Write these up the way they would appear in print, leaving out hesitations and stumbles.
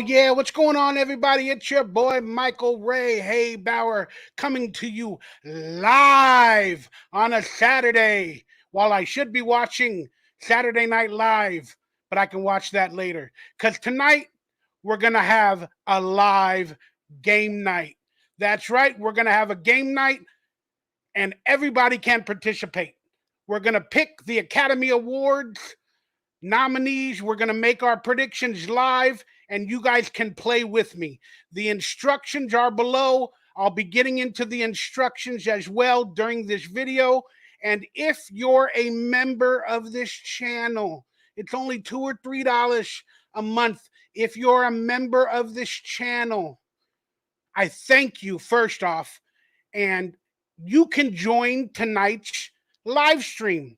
yeah, what's going on, everybody? It's your boy Michael Ray Haybauer coming to you live on a Saturday while I should be watching Saturday Night Live, but I can watch that later. Because tonight we're going to have a live game night. That's right, we're going to have a game night and everybody can participate. We're going to pick the Academy Awards nominees. We're going to make our predictions live, and you guys can play with me. The instructions are below. I'll be getting into the instructions as well during this video. And if you're a member of this channel, it's only $2 or $3 a month. If you're a member of this channel, I thank you first off, and you can join tonight's live stream.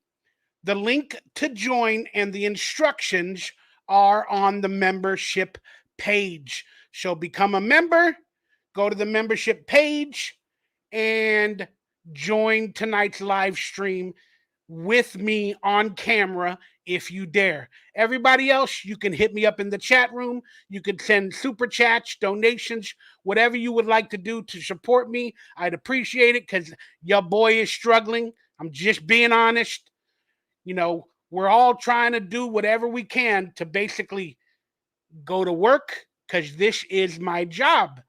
The link to join and the instructions are on the membership page. So become a member, go to the membership page, and join tonight's live stream with me on camera if you dare. Everybody else, you can hit me up in the chat room. You can send super chats, donations, whatever you would like to do to support me. I'd appreciate it because your boy is struggling. I'm just being honest. You know, we're all trying to do whatever we can to basically go to work because this is my job.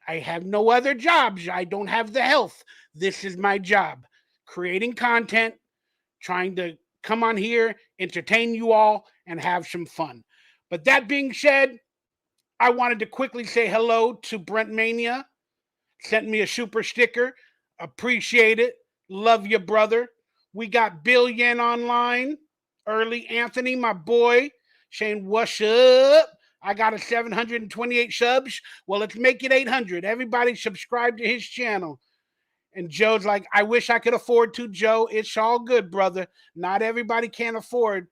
I have no other jobs. I don't have the health. This is my job. Creating content, trying to come on here, entertain you all, and have some fun. But that being said, I wanted to quickly say hello to Brent Mania. Sent me a super sticker. Appreciate it. Love you, brother. We got Bill Yen online. Early Anthony, my boy, saying, what's up? I got a 728 subs. Well, let's make it 800. Everybody subscribe to his channel. And Joe's like, I wish I could afford to, Joe. It's all good, brother. Not everybody can afford,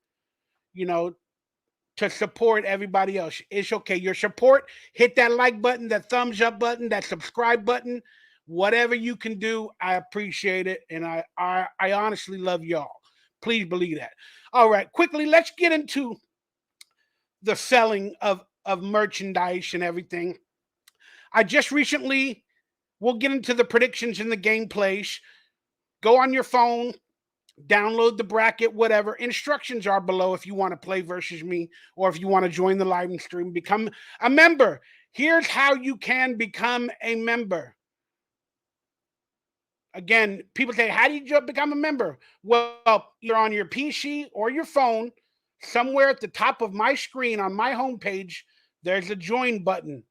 to support everybody else. It's okay. Your support, hit that like button, that thumbs up button, that subscribe button. Whatever you can do, I appreciate it. And I honestly love y'all. Please believe that. All right, quickly, let's get into the selling of merchandise and everything. I just recently, we'll get into the predictions and the gameplays. Go on your phone, download the bracket, whatever. Instructions are below if you want to play versus me or if you want to join the live stream, become a member. Here's how you can become a member. Again, people say, how do you become a member? Well, you're on your PC or your phone. Somewhere at the top of my screen on my homepage, there's a join button.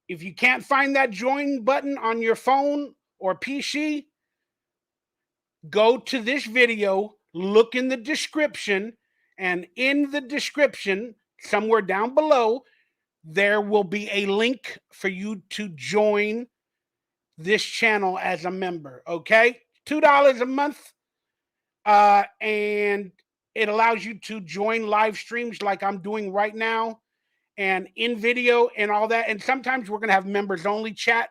If you can't find that join button on your phone or PC, go to this video, look in the description, and in the description, somewhere down below, there will be a link for you to join this channel as a member. Okay, $2 a month, and it allows you to join live streams like I'm doing right now, and in video and all that. And sometimes we're gonna have members only chat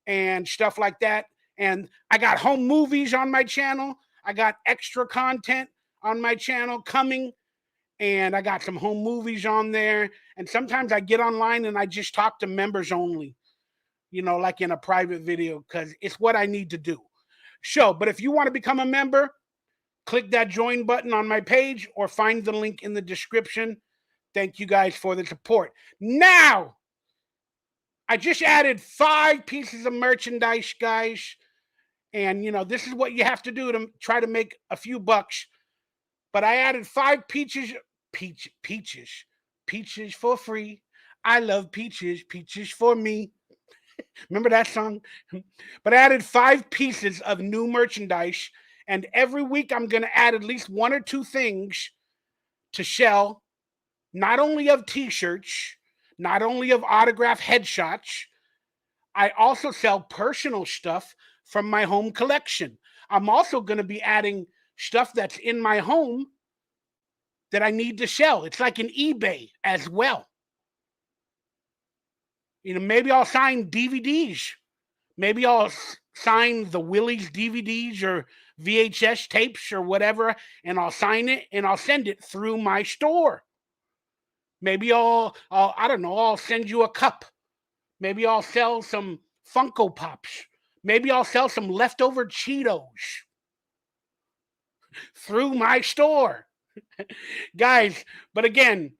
and stuff like that. And I got home movies on my channel. I got extra content on my channel coming, and I got some home movies on there. And sometimes I get online and I just talk to members only, like in a private video, because it's what I need to do. So, but if you want to become a member, click that join button on my page or find the link in the description. Thank you guys for the support. Now, I just added 5 pieces of merchandise, guys. And, this is what you have to do to try to make a few bucks. But I added 5 peaches for free. I love peaches for me. Remember that song? But I added 5 pieces of new merchandise, and every week I'm going to add at least 1 or 2 things to sell, not only of t-shirts, not only of autographed headshots. I also sell personal stuff from my home collection. I'm also going to be adding stuff that's in my home that I need to sell. It's like an eBay as well. Maybe I'll sign DVDs. Maybe I'll sign the Willie's DVDs or VHS tapes or whatever, and I'll sign it and I'll send it through my store. Maybe I don't know, I'll send you a cup. Maybe I'll sell some Funko Pops. Maybe I'll sell some leftover Cheetos through my store. Guys, but again,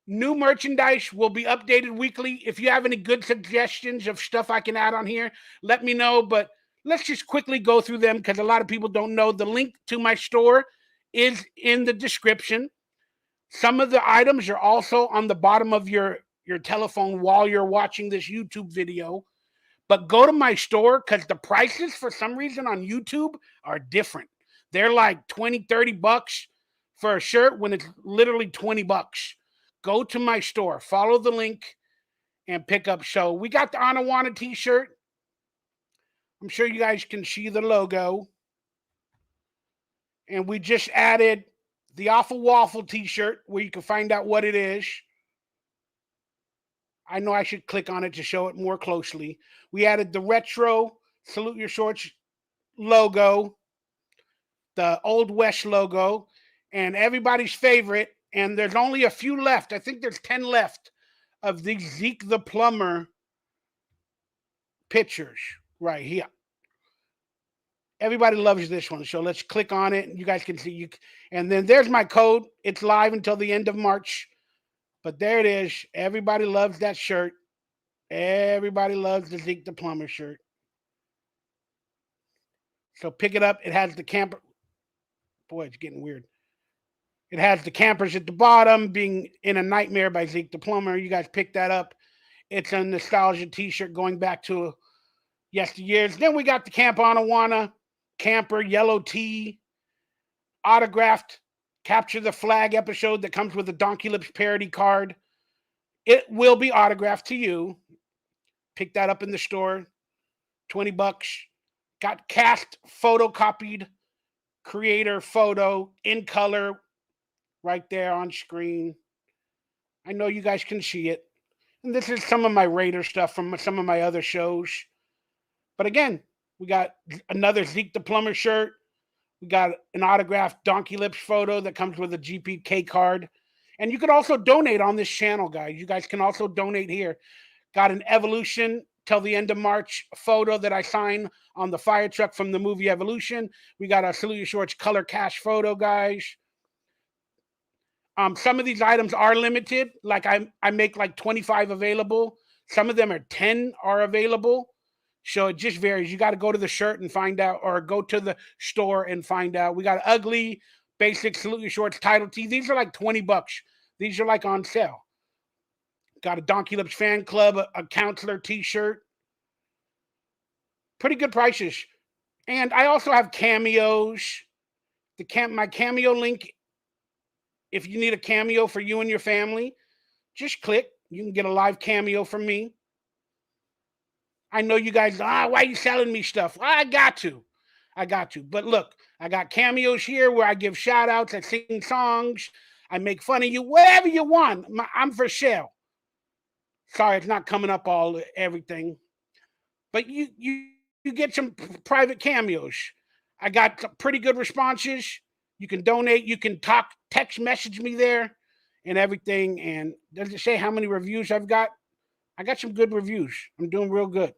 new merchandise will be updated weekly. If you have any good suggestions of stuff I can add on here, let me know. But let's just quickly go through them because a lot of people don't know. The link to my store is in the description. Some of the items are also on the bottom of your telephone while you're watching this YouTube video. But go to my store because the prices for some reason on YouTube are different. They're like 20, 30 bucks for a shirt when it's literally 20 bucks. Go to my store, follow the link, and pick up. So we got the Anawana t-shirt. I'm sure you guys can see the logo. And we just added the Awful Waffle t-shirt where you can find out what it is. I know I should click on it to show it more closely. We added the retro Salute Your Shorts logo, the Old West logo, and everybody's favorite, and there's only a few left. I think there's 10 left of these Zeke the Plumber pictures right here. Everybody loves this one, so let's click on it. You guys can see. And then there's my code. It's live until the end of March. But there it is. Everybody loves that shirt. Everybody loves the Zeke the Plumber shirt. So pick it up. It has the camper. Boy, it's getting weird. It has the campers at the bottom, being in a nightmare by Zeke the Plumber. You guys pick that up. It's a nostalgia t-shirt going back to yesteryears. Then we got the Camp Anawana camper yellow tee, autographed Capture the Flag episode that comes with a DonkeyLips parody card. It will be autographed to you. Pick that up in the store. 20 bucks. Got cast photocopied creator photo in color right there on screen. I know you guys can see it. And this is some of my Raider stuff from some of my other shows. But again, we got another Zeke the Plumber shirt. We got an autographed DonkeyLips photo that comes with a GPK card. And you can also donate on this channel, guys. You guys can also donate here. Got an Evolution till the end of March photo that I signed on the fire truck from the movie Evolution. We got a Salute Your Shorts color cash photo, guys. Some of these items are limited. Like I make like 25 available. Some of them are 10 are available. So it just varies. You got to go to the shirt and find out, or go to the store and find out. We got ugly, basic Salute Your Shorts title tee. These are like 20 bucks. These are like on sale. Got a DonkeyLips fan club, a counselor t-shirt. Pretty good prices. And I also have cameos. My Cameo link, if you need a cameo for you and your family, just click. You can get a live cameo from me. I know you guys, why are you selling me stuff? Well, I got to. But look, I got cameos here where I give shout outs, I sing songs, I make fun of you, whatever you want. I'm for sale. Sorry, it's not coming up everything. But you get some private cameos. I got some pretty good responses. You can donate, you can text message me there and everything. And does it say how many reviews I've got? I got some good reviews. I'm doing real good.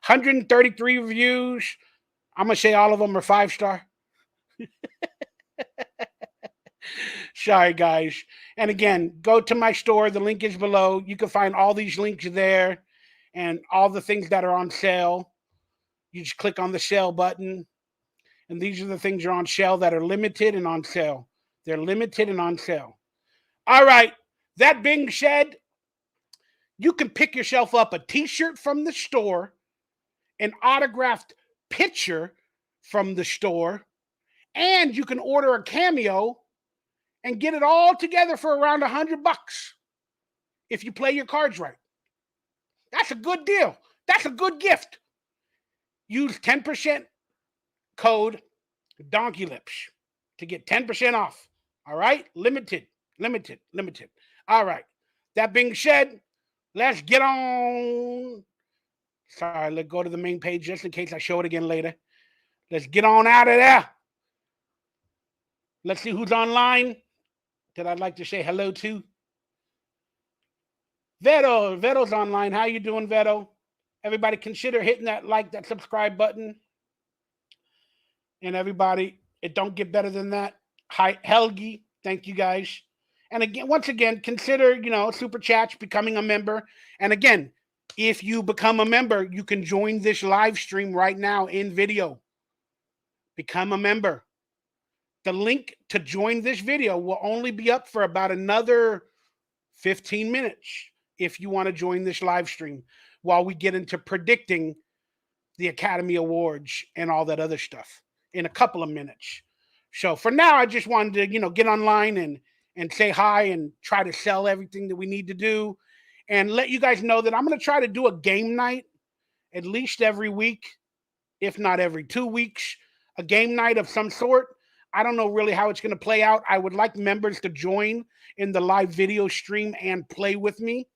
133 reviews. I'm going to say all of them are 5-star. Sorry, guys. And again, go to my store. The link is below. You can find all these links there and all the things that are on sale. You just click on the sale button. And these are the things that are on sale that are limited and on sale. They're limited and on sale. All right. That being said, you can pick yourself up a t-shirt from the store, an autographed picture from the store, and you can order a cameo and get it all together for around $100 if you play your cards right. That's a good deal. That's a good gift. Use 10% code DonkeyLips to get 10% off. All right? Limited. All right. That being said, let's get on. Sorry, let's go to the main page just in case I show it again later. Let's get on out of there. Let's see who's online that I'd like to say hello to. Veto's online. How you doing, Veto? Everybody consider hitting that like, that subscribe button. And everybody, it don't get better than that. Hi, Helgi. Thank you guys. And again, once again, consider, super chats, becoming a member. And again, if you become a member, you can join this live stream right now in video. Become a member. The link to join this video will only be up for about another 15 minutes if you want to join this live stream while we get into predicting the Academy Awards and all that other stuff in a couple of minutes. So for now, I just wanted to, get online and say hi and try to sell everything that we need to do and let you guys know that I'm going to try to do a game night at least every week, if not every 2 weeks, a game night of some sort. I don't know really how it's going to play out. I would like members to join in the live video stream and play with me,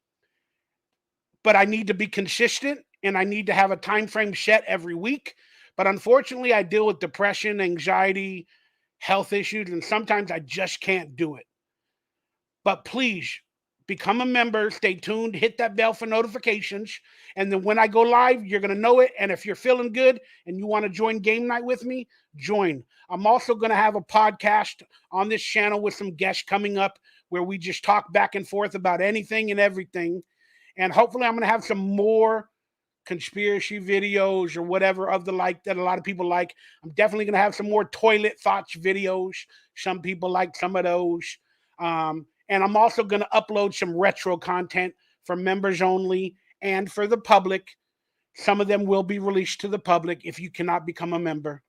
but I need to be consistent and I need to have a time frame set every week. But unfortunately, I deal with depression, anxiety, health issues, and sometimes I just can't do it. But please become a member, stay tuned, hit that bell for notifications, and then when I go live, you're going to know it. And if you're feeling good and you want to join game night with me, join. I'm also going to have a podcast on this channel with some guests coming up where we just talk back and forth about anything and everything. And hopefully I'm going to have some more conspiracy videos or whatever of the like that a lot of people like. I'm definitely going to have some more toilet thoughts videos. Some people like some of those. And I'm also going to upload some retro content for members only and for the public. Some of them will be released to the public if you cannot become a member.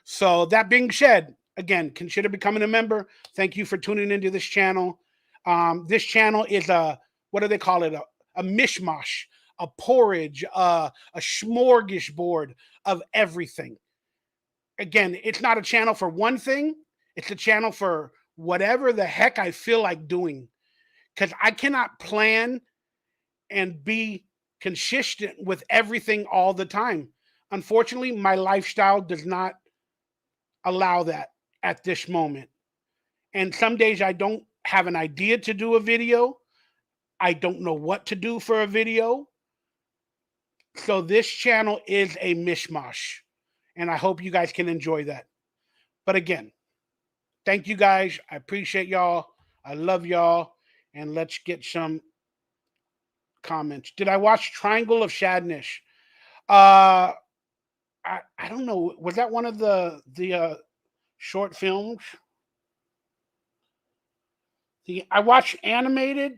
So that being said, again, consider becoming a member. Thank you for tuning into this channel. This channel is what do they call it? A mishmash, a porridge, a smorgasbord of everything. Again, it's not a channel for one thing. It's a channel for whatever the heck I feel like doing. Because I cannot plan and be consistent with everything all the time. Unfortunately, my lifestyle does not allow that at this moment. And some days I don't have an idea to do a video. I don't know what to do for a video. So this channel is a mishmash. And I hope you guys can enjoy that. But again, thank you guys. I appreciate y'all. I love y'all. And let's get some comments. Did I watch Triangle of Sadness? I don't know. Was that one of the short films? I watched animated,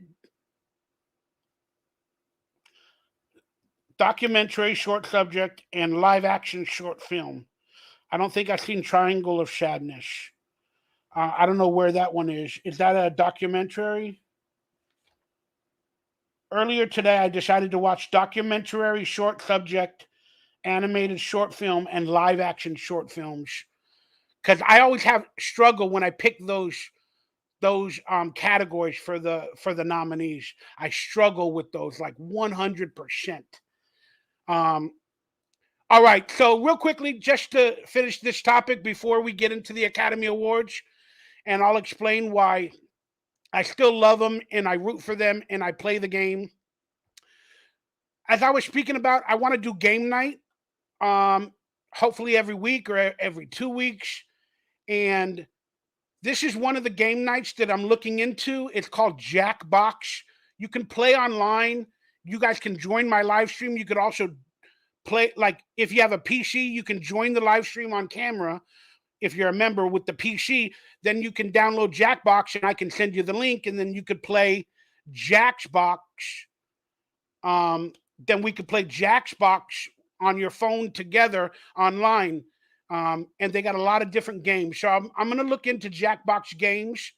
documentary, short subject, and live action short film. I don't think I've seen Triangle of Sadness. I don't know where that one is. Is that a documentary? Earlier today, I decided to watch documentary, short subject, animated short film, and live action short films. Because I always have struggle when I pick those categories for the nominees. I struggle with those like 100%. All right, so real quickly, just to finish this topic before we get into the Academy Awards, and I'll explain why I still love them and I root for them and I play the game. As I was speaking about, I want to do game night, hopefully every week or every 2 weeks, and this is one of the game nights that I'm looking into. It's called Jackbox. You can play online. You guys can join my live stream. You could also play, like, if you have a PC, you can join the live stream on camera. If you're a member with the PC, then you can download Jackbox and I can send you the link and then you could play Jackbox. Then we could play Jackbox on your phone together online. And they got a lot of different games. So I'm going to look into Jackbox games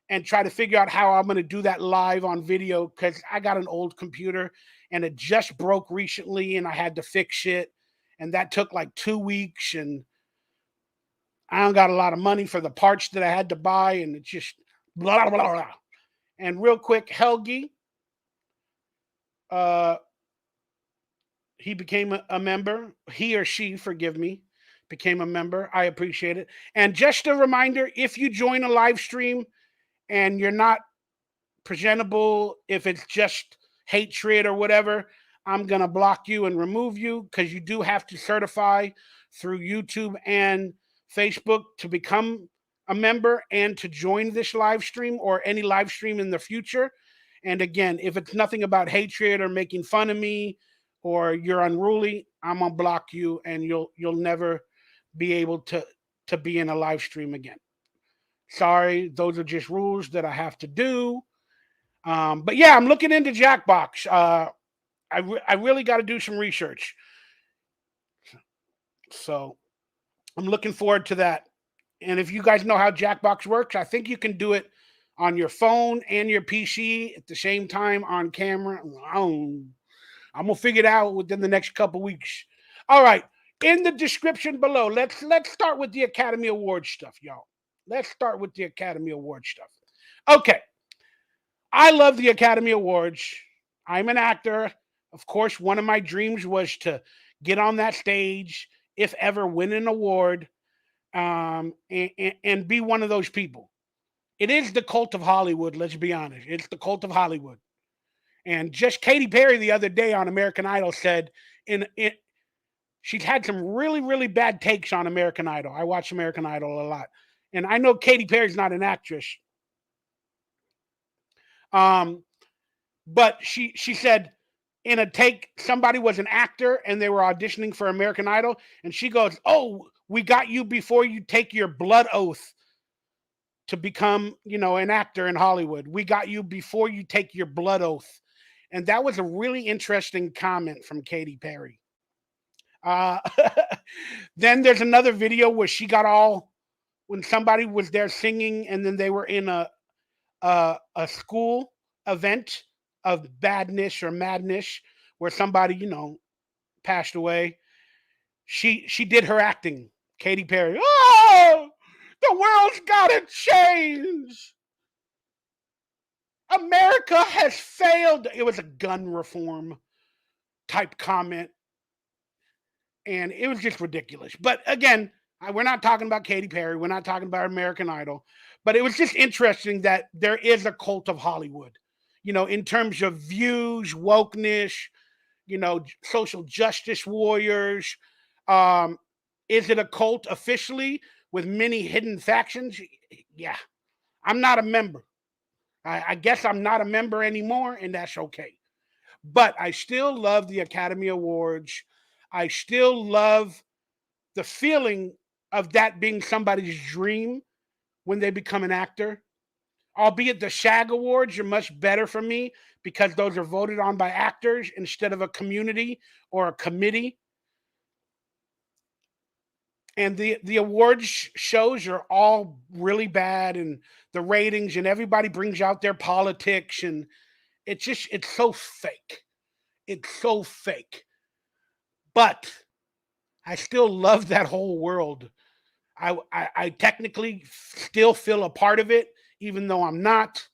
and try to figure out how I'm going to do that live on video, because I got an old computer and it just broke recently and I had to fix it. And that took like 2 weeks and I don't got a lot of money for the parts that I had to buy. And it's just blah, blah, blah, blah. And real quick, Helgi, he became a member. He or she, forgive me, became a member. I appreciate it. And just a reminder, if you join a live stream and you're not presentable, if it's just hatred or whatever, I'm going to block you and remove you, because you do have to certify through YouTube and Facebook to become a member and to join this live stream or any live stream in the future. And again, if it's nothing about hatred or making fun of me or you're unruly, I'm gonna block you, and you'll never be able to be in a live stream again. Sorry, those are just rules that I have to do. But yeah, I'm looking into Jackbox. I really got to do some research, so I'm looking forward to that. And if you guys know how Jackbox works, I think you can do it on your phone and your PC at the same time on camera. I'm gonna figure it out within the next couple weeks. All right, in the description below, let's start with the Academy Award stuff, y'all. Let's start with the Academy Award stuff. Okay, I love the Academy Awards. I'm an actor. Of course, one of my dreams was to get on that stage, if ever win an award, and be one of those people. It is the cult of Hollywood. Let's be honest. It's the cult of Hollywood. And just Katy Perry the other day on American Idol said in it, she's had some really, really bad takes on American Idol. I watch American Idol a lot. And I know Katy Perry's not an actress. But she said in a take, somebody was an actor and they were auditioning for American Idol. And she goes, "Oh, we got you before you take your blood oath to become, an actor in Hollywood. We got you before you take your blood oath." And that was a really interesting comment from Katy Perry. Uh, then there's another video where she got all, when somebody was there singing, and then they were in a school event of badness or madness where somebody, passed away. She did her acting. Katy Perry. Oh, the world's gotta change. America has failed. It was a gun reform type comment, and it was just ridiculous. But again, we're not talking about Katy Perry. We're not talking about American Idol. But it was just interesting that there is a cult of Hollywood, in terms of views, wokeness, social justice warriors. Um, is it a cult officially with many hidden factions? Yeah, I'm not a member. I guess I'm not a member anymore, and that's okay. But I still love the Academy Awards. I still love the feeling of that being somebody's dream when they become an actor. Albeit the SAG Awards are much better for me because those are voted on by actors instead of a community or a committee. And the awards shows are all really bad, and the ratings, and everybody brings out their politics, and it's so fake. It's so fake. But I still love that whole world. I technically still feel a part of it, even though I'm not.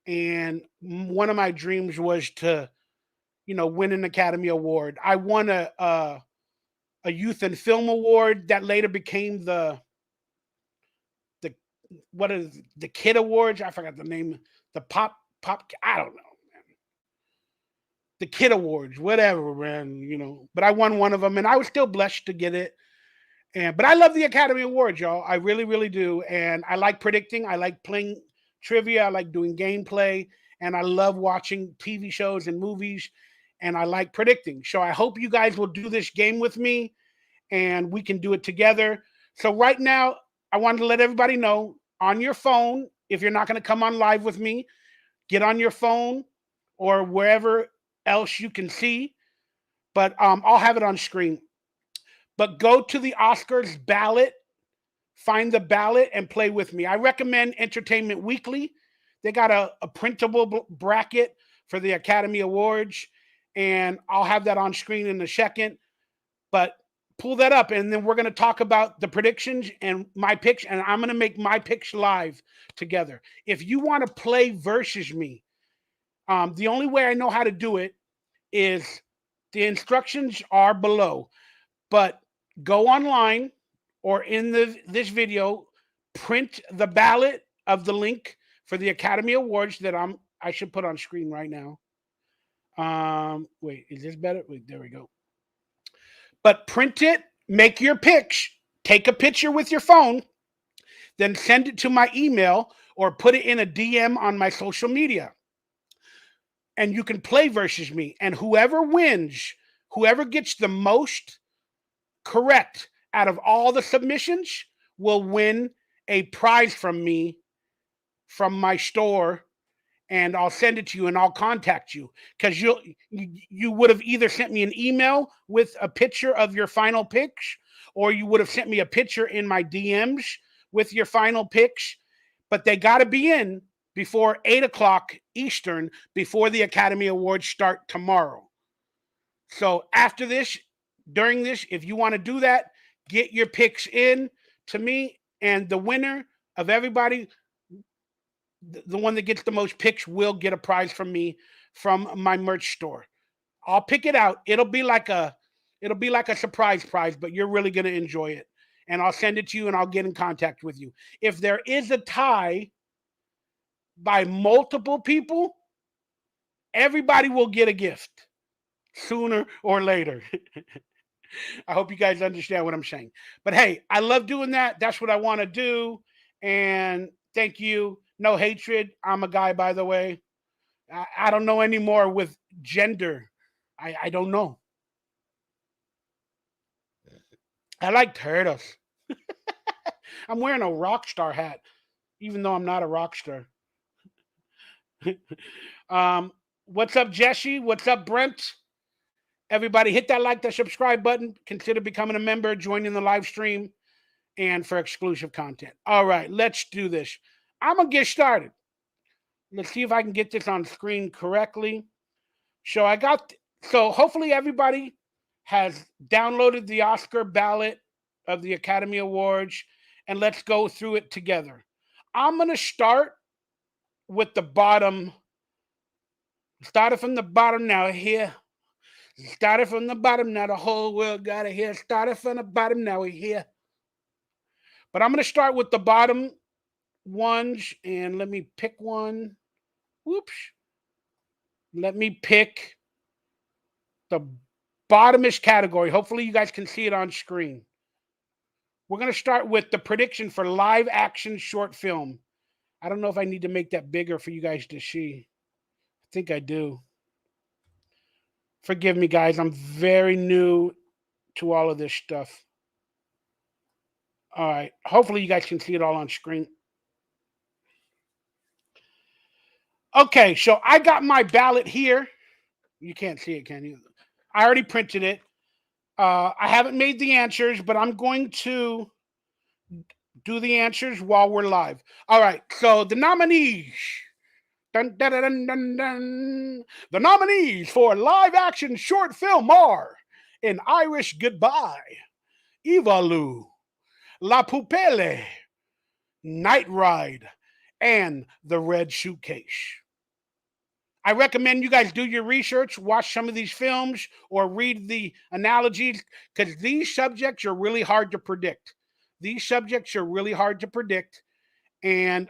And one of my dreams was to, win an Academy Award. I won a youth and film award that later became the what is the kid awards? I forgot the name. The pop. I don't know. The kid awards, whatever, man. But I won one of them, and I was still blessed to get it. But I love the Academy Awards, y'all. I really, really do. And I like predicting. I like playing trivia. I like doing gameplay, and I love watching TV shows and movies. And I like predicting. So I hope you guys will do this game with me, and we can do it together. So right now, I wanted to let everybody know, on your phone, if you're not going to come on live with me, get on your phone or wherever else you can see. But I'll have it on screen. But go to the Oscars ballot, find the ballot, and play with me. I recommend Entertainment Weekly. They got a printable bracket for the Academy Awards, and I'll have that on screen in a second. But pull that up, and then we're going to talk about the predictions and my picks, and I'm going to make my picks live together. If you want to play versus me, the only way I know how to do it is the instructions are below. But go online or in this video, print the ballot of the link for the Academy Awards that I'm I should put on screen right now. Wait, is this better? Wait, there we go. But print it, make your pics, take a picture with your phone, then send it to my email or put it in a DM on my social media. And you can play versus me. And whoever wins, whoever gets the most correct out of all the submissions will win a prize from me from my store, and I'll send it to you and I'll contact you because you would have either sent me an email with a picture of your final picks, or you would have sent me a picture in my DMs with your final picks, but they got to be in before 8 o'clock Eastern, before the Academy Awards start tomorrow. So after this, during this, if you want to do that, get your picks in to me, and the winner of everybody, the one that gets the most picks, will get a prize from me from my merch store. I'll pick it out. It'll be like a surprise prize, but you're really going to enjoy it. And I'll send it to you and I'll get in contact with you. If there is a tie by multiple people, everybody will get a gift sooner or later. I hope you guys understand what I'm saying. But hey, I love doing that. That's what I want to do. And thank you. No hatred. I'm a guy, by the way. I don't know anymore with gender. I don't know. I like turtles. I'm wearing a rock star hat, even though I'm not a rock star. What's up, Jesse? What's up, Brent? Everybody, hit that like, that subscribe button. Consider becoming a member, joining the live stream, and for exclusive content. All right, let's do this. I'm going to get started. Let's see if I can get this on screen correctly. So hopefully everybody has downloaded the Oscar ballot of the Academy Awards, and let's go through it together. I'm going to start with the bottom. Started from the bottom now here. Started from the bottom, now the whole world got to hear. Started from the bottom, now we're here. But I'm going to start with the bottom ones, and let me pick one. Whoops. Let me pick the bottomish category. Hopefully you guys can see it on screen. We're going to start with the prediction for live action short film. I don't know if I need to make that bigger for you guys to see. I think I do. Forgive me, guys. I'm very new to all of this stuff. All right. Hopefully you guys can see it all on screen. Okay, so I got my ballot here. You can't see it, can you? I already printed it. I haven't made the answers, but I'm going to do the answers while we're live. All right, so the nominees. Dun, dun, dun, dun, dun. The nominees for live action short film are An Irish Goodbye, Evalu, La Pupille, Night Ride, and The Red Suitcase. I recommend you guys do your research, watch some of these films, or read the analogies, because these subjects are really hard to predict. These subjects are really hard to predict, and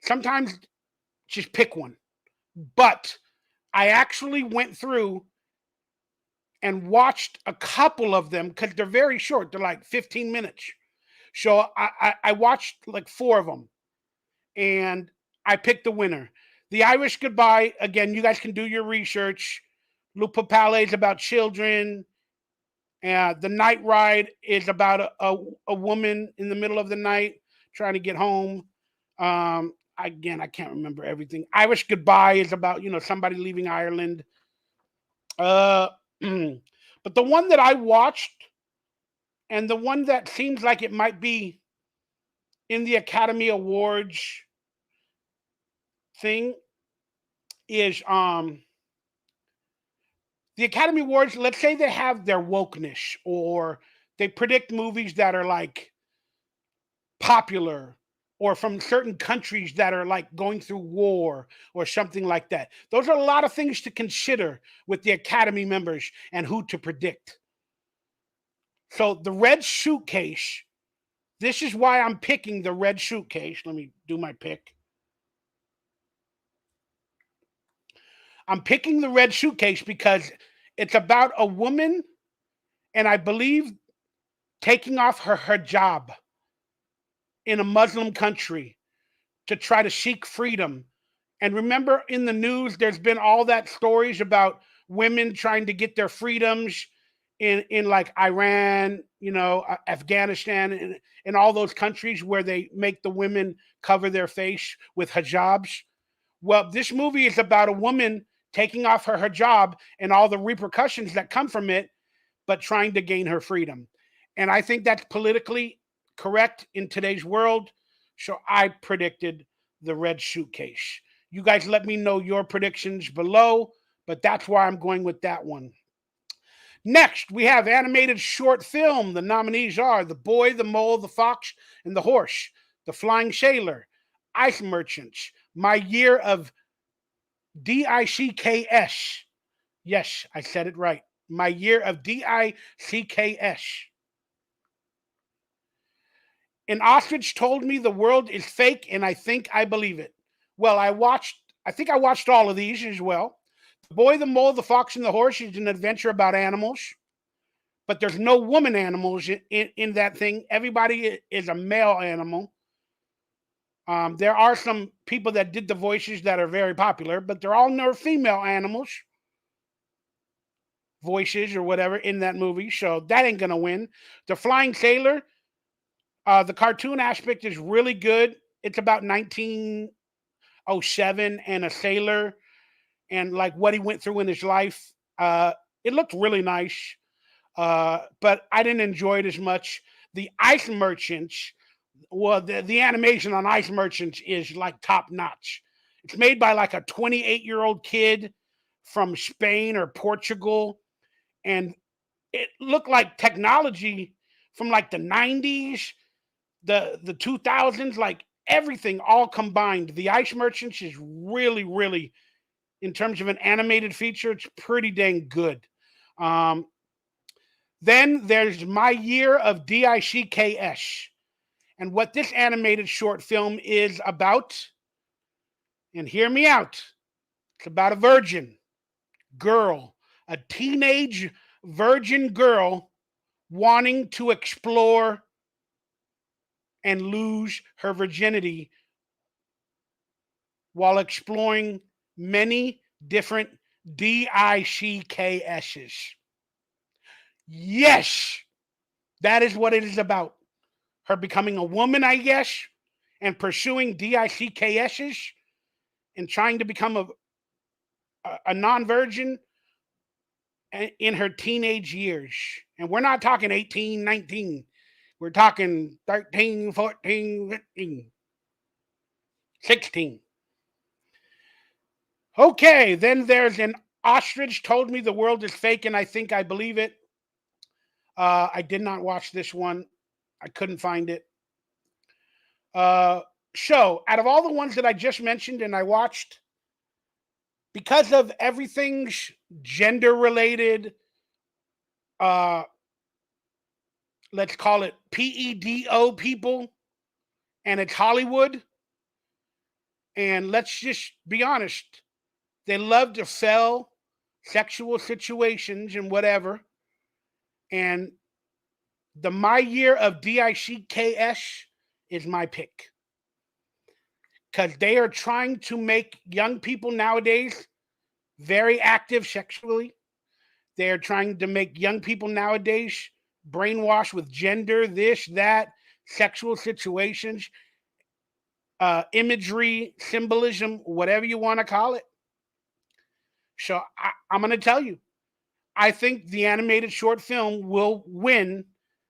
sometimes just pick one. But I actually went through and watched a couple of them because they're very short. They're like 15 minutes. So I watched like 4 of them, and I picked the winner. The Irish Goodbye, again, you guys can do your research. Lupa Palais is about children. The Night Ride is about a woman in the middle of the night trying to get home. Again, I can't remember everything. Irish Goodbye is about, somebody leaving Ireland. But the one that I watched, and the one that seems like it might be in the Academy Awards thing, is the Academy Awards. Let's say they have their wokeness, or they predict movies that are like popular, or from certain countries that are like going through war or something like that. Those are a lot of things to consider with the Academy members and who to predict. So the Red Suitcase, this is why I'm picking the Red Suitcase. Let me do my pick. I'm picking the red suitcase because it's about a woman, and I believe taking off her hijab in a Muslim country to try to seek freedom. And remember, in the news, there's been all that stories about women trying to get their freedoms in like Iran, Afghanistan, and all those countries where they make the women cover their face with hijabs. Well, this movie is about a woman taking off her hijab and all the repercussions that come from it, but trying to gain her freedom. And I think that's politically correct in today's world. So I predicted the red suitcase. You guys let me know your predictions below, but that's why I'm going with that one. Next, we have animated short film. The nominees are The Boy, the Mole, the Fox, and the Horse, The Flying Sailor, Ice Merchants, My Year of DICKS. Yes, I said it right. My Year of DICKS. An ostrich told me the world is fake, and I think I believe it. Well, I think I watched all of these as well. The Boy, the Mole, the Fox, and the Horse is an adventure about animals, but there's no woman animals in that thing. Everybody is a male animal. There are some people that did the voices that are very popular, but they're all no female animals voices or whatever in that movie. So that ain't gonna win. The Flying Sailor, the cartoon aspect is really good. It's about 1907 and a sailor and like what he went through in his life. It looked really nice, but I didn't enjoy it as much. The Ice Merchants, well, the animation on Ice Merchants is like top notch. It's made by like a 28-year-old kid from Spain or Portugal, and it looked like technology from like the 90s, the 2000s, like everything all combined. The Ice Merchants is really, really, in terms of an animated feature, it's pretty dang good. Um, then there's My Year of DICKS. And what this animated short film is about, and hear me out, it's about a virgin girl, a teenage virgin girl wanting to explore and lose her virginity while exploring many different DICKSs. Yes, that is what it is about. Her becoming a woman, I guess, and pursuing DICKSs and trying to become a non virgin in her teenage years. And we're not talking 18, 19. We're talking 13, 14, 15, 16. Okay, then there's An Ostrich Told Me the World is Fake and I Think I Believe It. I did not watch this one. I couldn't find it. So, out of all the ones that I just mentioned and I watched, because of everything's gender related, uh, let's call it PEDO people, and it's Hollywood, and let's just be honest, they love to sell sexual situations and whatever. And the My Year of DICKS is my pick because they are trying to make young people nowadays very active sexually. They are trying to make young people nowadays brainwashed with gender, this, that, sexual situations, imagery, symbolism, whatever you want to call it. So I'm going to tell you, I think the animated short film will win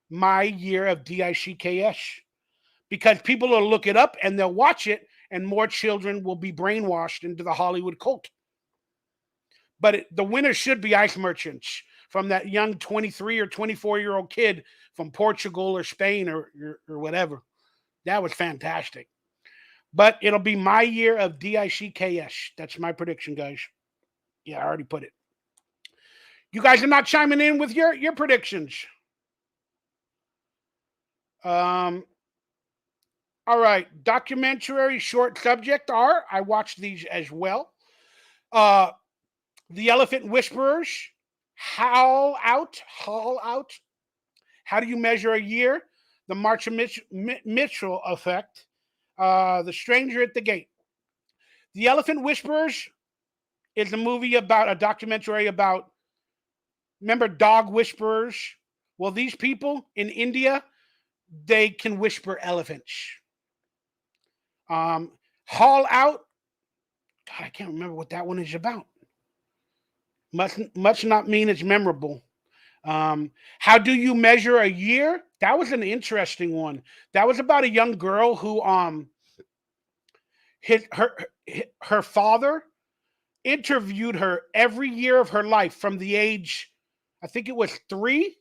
My Year of DICKS because people will look it up and they'll watch it, and more children will be brainwashed into the Hollywood cult. But the winner should be Ice Merchants from that young 23 or 24-year-old kid from Portugal or Spain or whatever. That was fantastic. But it'll be My Year of DICKS. That's my prediction, guys. Yeah, I already put it. You guys are not chiming in with your predictions. Um, all right. Documentary short subject are. I watched these as well. Uh, The Elephant Whisperers, Howl Out, Haul Out. How do you measure a year? The Marsha Mitchell Effect. The Stranger at the Gate. The Elephant Whisperers is a documentary about, remember dog whisperers? Well, these people in India, they can whisper elephants. Um, Haul Out. God, I can't remember what that one is about. Must not mean it's memorable. How do you measure a year? That was an interesting one. That was about a young girl who his her father interviewed her every year of her life from the age, I think it was 3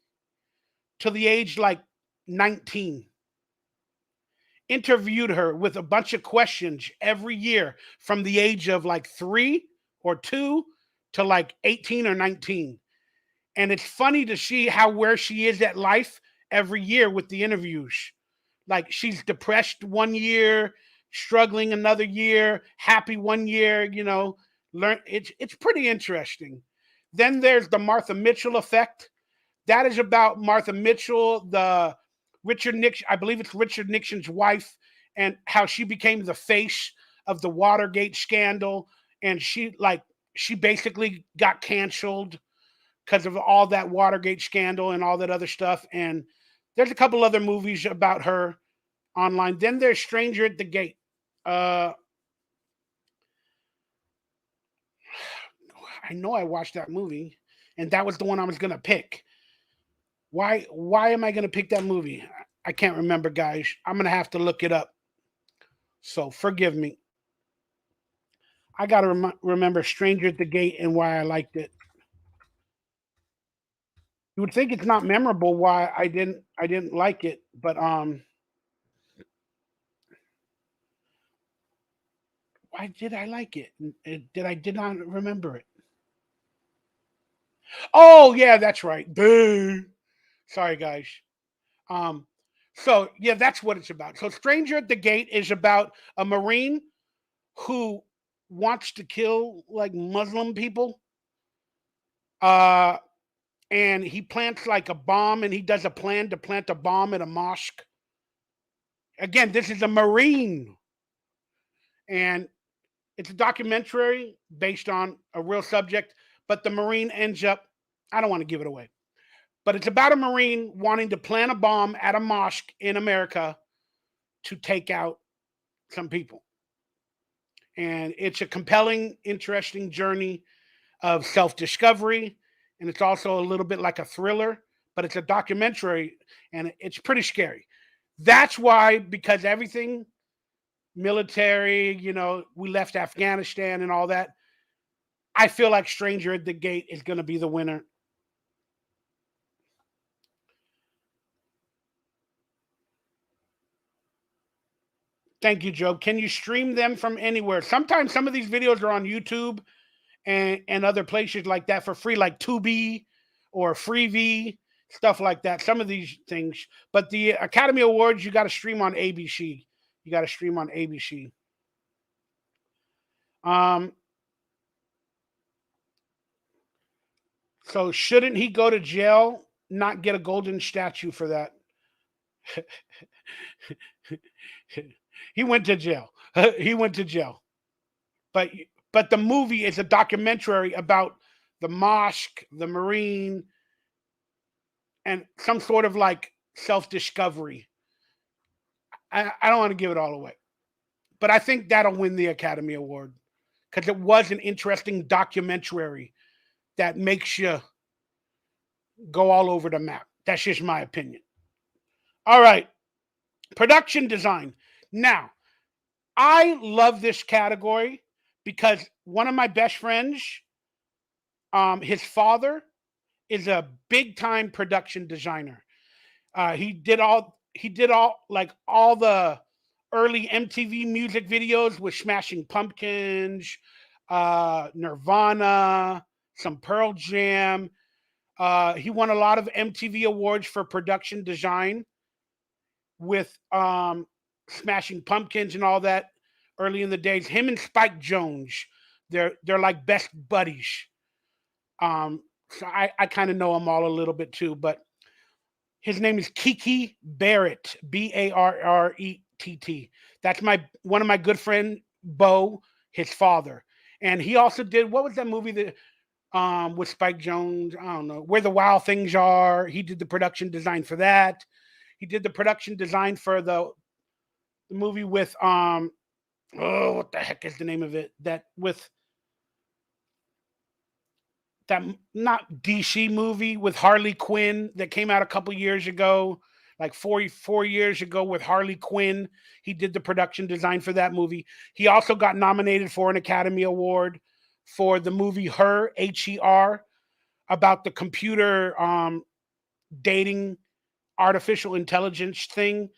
to the age like 19. Interviewed her with a bunch of questions every year from the age of like 3 or 2 to like 18 or 19. And it's funny to see how where she is at life every year with the interviews. Like she's depressed one year, struggling another year, happy one year, learn it's pretty interesting. Then there's the Martha Mitchell effect. That is about Martha Mitchell, the Richard Nixon, I believe it's Richard Nixon's wife, and how she became the face of the Watergate scandal. And she basically got canceled because of all that Watergate scandal and all that other stuff. And there's a couple other movies about her online. Then there's Stranger at the Gate. Uh, I know I watched that movie, and that was the one I was gonna pick. Why am I gonna pick that movie? I can't remember, guys. I'm gonna have to look it up. So forgive me. I gotta remember Stranger at the Gate and why I liked it. You would think it's not memorable why I didn't like it, but why did I like it? Did not remember it. Oh yeah, that's right. Boo. Sorry, guys. Um, so yeah, that's what it's about. So Stranger at the Gate is about a Marine who wants to kill like Muslim people. Uh, and he plants like a bomb, and he does a plan to plant a bomb at a mosque. Again, this is a Marine, and it's a documentary based on a real subject, but the Marine ends up, I don't want to give it away, but it's about a Marine wanting to plant a bomb at a mosque in America to take out some people. And it's a compelling, interesting journey of self discovery. And it's also a little bit like a thriller, but it's a documentary and it's pretty scary. That's why, because everything military, we left Afghanistan and all that. I feel like Stranger at the Gate is going to be the winner. Thank you, Joe. Can you stream them from anywhere? Sometimes some of these videos are on YouTube and other places like that for free, like Tubi or Freevee, stuff like that. Some of these things, but the Academy Awards you got to stream on ABC. You got to stream on ABC. Um, so shouldn't he go to jail? Not get a golden statue for that. He went to jail. He went to jail. But but the movie is a documentary about the mosque, the Marine, and some sort of like self discovery. I don't want to give it all away, but I think that'll win the Academy Award because it was an interesting documentary that makes you go all over the map. That's just my opinion. All right, production design. Now, I love this category because one of my best friends, his father is a big time production designer. He did all like all the early MTV music videos with Smashing Pumpkins, Nirvana, some Pearl Jam. He won a lot of MTV awards for production design with Smashing Pumpkins and all that early in the days. Him and Spike Jones, they're like best buddies. So I kind of know them all a little bit too, but his name is Kiki Barrett, Barrett. That's my one of my good friend Bo, his father, and he also did what was that movie that with Spike Jones? I don't know where the wild things are. He did the production design for that. He did the production design for the movie with oh, what the heck is the name of it? That with that not DC movie with Harley Quinn that came out a couple years ago, like 4 years ago with Harley Quinn. He did the production design for that movie. He also got nominated for an Academy Award for the movie Her, Her, about the computer dating artificial intelligence thing.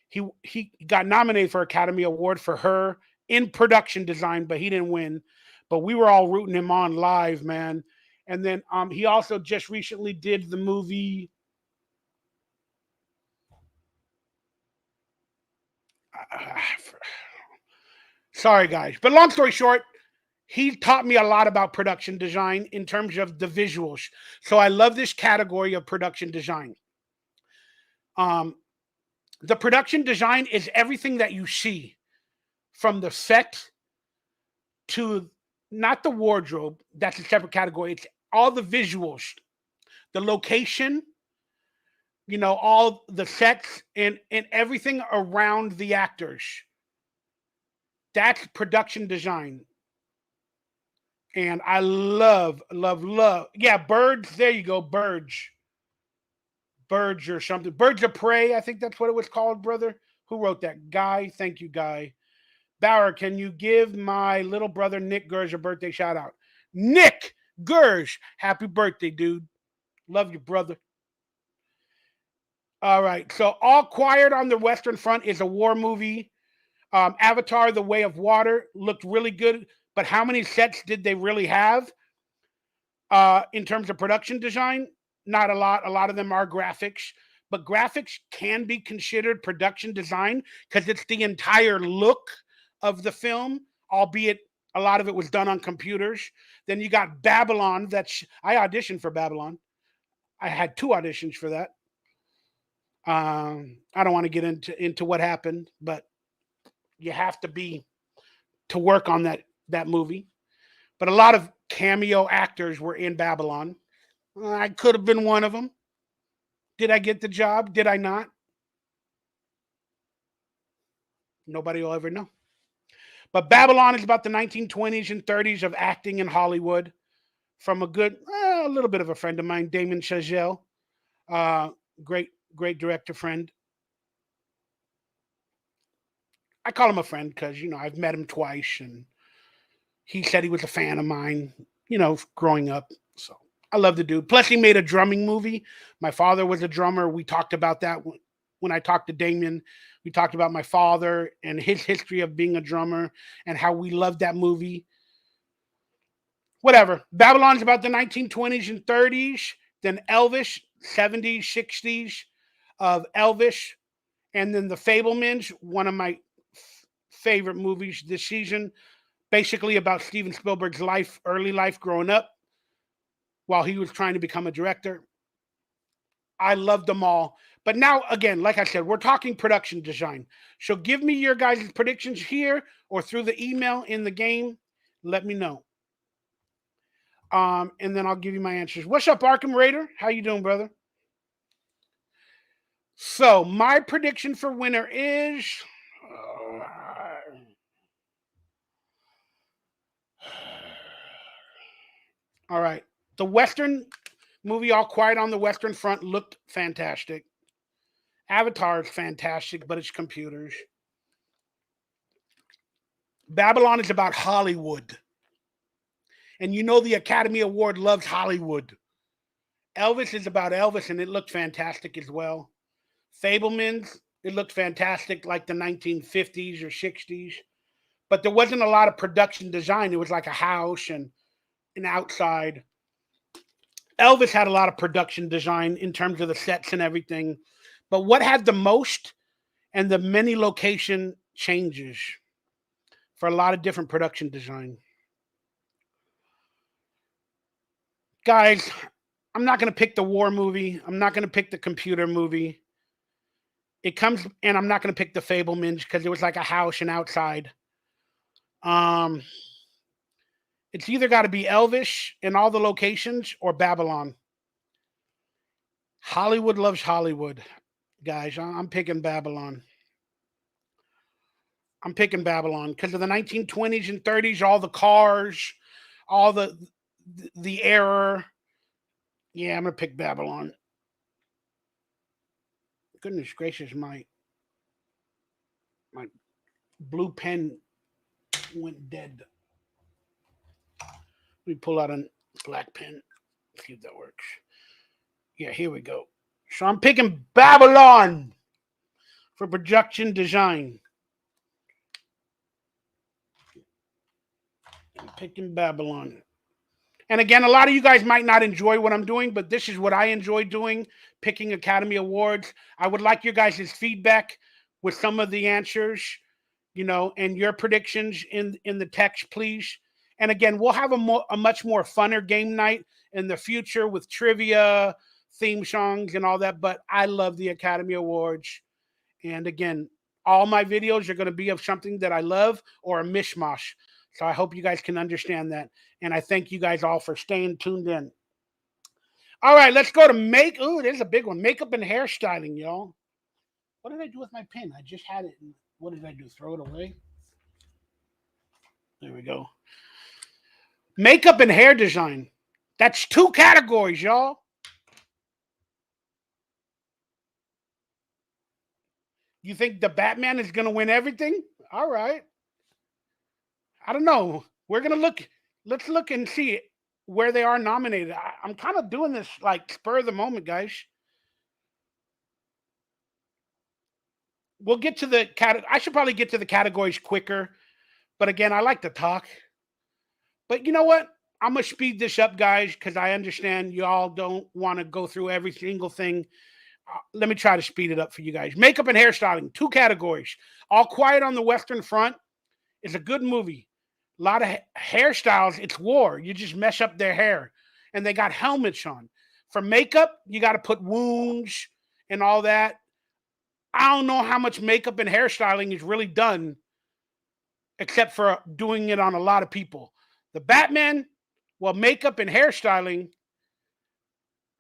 He got nominated for Academy Award for Her in production design, but he didn't win. But we were all rooting him on live, man. And then he also just recently did the movie. Sorry, guys, but long story short, he taught me a lot about production design in terms of the visuals. So I love this category of production design. Um, the production design is everything that you see from the set to not the wardrobe. That's a separate category. It's all the visuals, the location, all the sets and everything around the actors. That's production design. And I love, love, love. Yeah, birds. There you go. Birds. Birds or something. Birds of Prey. I think that's what it was called, brother. Who wrote that? Guy. Thank you, Guy. Bauer, can you give my little brother Nick Gersh a birthday shout out? Nick Gersh, happy birthday, dude. Love you, brother. All right. So, All Quiet on the Western Front is a war movie. Avatar: The Way of Water looked really good, but how many sets did they really have in terms of production design? Not a lot. A lot of them are graphics, but graphics can be considered production design because it's the entire look of the film, albeit a lot of it was done on computers. Then you got Babylon. I auditioned for Babylon. I had two auditions for that. I don't want to get into what happened, but you have to be to work on that movie. But a lot of cameo actors were in Babylon. I could have been one of them. Did I get the job? Did I not? Nobody will ever know. But Babylon is about the 1920s and 30s of acting in Hollywood from a little bit of a friend of mine, Damon Chazelle, uh, great director friend. I call him a friend because I've met him twice, and he said he was a fan of mine, growing up. So I love the dude. Plus, he made a drumming movie. My father was a drummer. We talked about that when I talked to Damien. We talked about my father and his history of being a drummer and how we loved that movie. Whatever. Babylon's about the 1920s and 30s. Then Elvis, 70s, 60s of Elvis. And then The Fablemans, one of my favorite movies this season. Basically about Steven Spielberg's life, early life growing up while he was trying to become a director. I loved them all. But now, again, like I said, we're talking production design. So give me your guys' predictions here or through the email in the game. Let me know. And then I'll give you my answers. What's up, Arkham Raider? How you doing, brother? So my prediction for winner is all right. The Western movie All Quiet on the Western Front looked fantastic. Avatar is fantastic, but it's computers. Babylon is about Hollywood. And the Academy Award loves Hollywood. Elvis is about Elvis, and it looked fantastic as well. Fablemans, it looked fantastic like the 1950s or 60s. But there wasn't a lot of production design. It was like a house and an outside. Elvis had a lot of production design in terms of the sets and everything. But what had the most and the many location changes for a lot of different production design? Guys, I'm not going to pick the war movie. I'm not going to pick the computer movie. It comes, and I'm not going to pick the Fablemans because it was like a house and outside. Um, it's either got to be Elvish in all the locations or Babylon. Hollywood loves Hollywood, guys. I'm picking Babylon. I'm picking Babylon because of the 1920s and 30s, all the cars, all the error. Yeah, I'm gonna pick Babylon. Goodness gracious, my blue pen went dead. Let me pull out a black pen. See if that works. Yeah, here we go. So I'm picking Babylon for production design. I'm picking Babylon. And again, a lot of you guys might not enjoy what I'm doing, but this is what I enjoy doing, picking Academy Awards. I would like your guys' feedback with some of the answers, and your predictions in the text, please. And again, we'll have a much more funner game night in the future with trivia, theme songs, and all that. But I love the Academy Awards. And again, all my videos are going to be of something that I love or a mishmash. So I hope you guys can understand that. And I thank you guys all for staying tuned in. All right, let's go to Ooh, there's a big one. Makeup and hairstyling, y'all. What did I do with my pen? I just had it. What did I do? Throw it away? There we go. Makeup and hair design. That's 2 categories, y'all. You think the Batman is going to win everything? All right. I don't know. We're going to look. Let's look and see where they are nominated. I'm kind of doing this like spur of the moment, guys. We'll get to the I should probably get to the categories quicker. But again, I like to talk. But you know what? I'm going to speed this up, guys, because I understand y'all don't want to go through every single thing. Let me try to speed it up for you guys. Makeup and hairstyling, 2 categories. All Quiet on the Western Front is a good movie. A lot of hairstyles, it's war. You just mess up their hair. And they got helmets on. For makeup, you got to put wounds and all that. I don't know how much makeup and hairstyling is really done except for doing it on a lot of people. The Batman, well, makeup and hairstyling,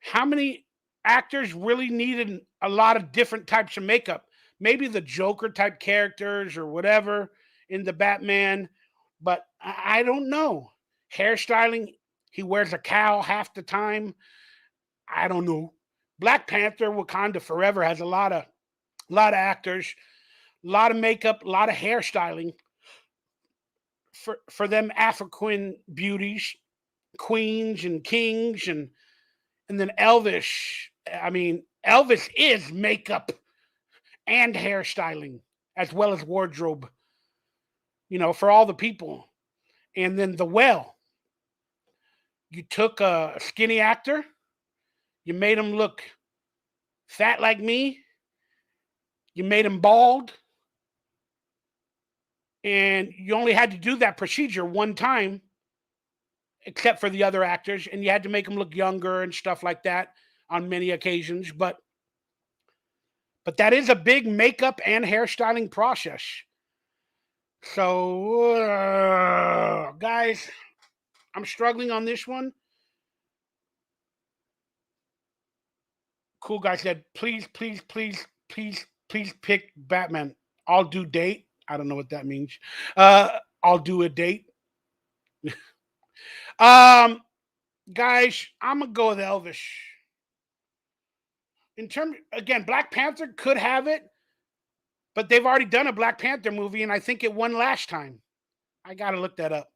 how many actors really needed a lot of different types of makeup? Maybe the Joker type characters or whatever in the Batman, but I don't know. Hairstyling, he wears a cowl half the time. I don't know. Black Panther, Wakanda Forever has a lot of actors, a lot of makeup, a lot of hairstyling for them African beauties, queens and kings, and then Elvis. I mean, Elvis is makeup and hairstyling as well as wardrobe, for all the people. And then The Well, you took a skinny actor, you made him look fat like me, you made him bald, and you only had to do that procedure one time, except for the other actors, and you had to make him look younger and stuff like that on many occasions. But that is a big makeup and hairstyling process. So, guys, I'm struggling on this one. Cool guy said, please, please, please, please, please pick Batman. I'll do date. I don't know what that means. I'll do a date. um, guys, I'm gonna go with Elvis. In terms, again, Black Panther could have it, but they've already done a Black Panther movie, and I think it won last time. I gotta look that up.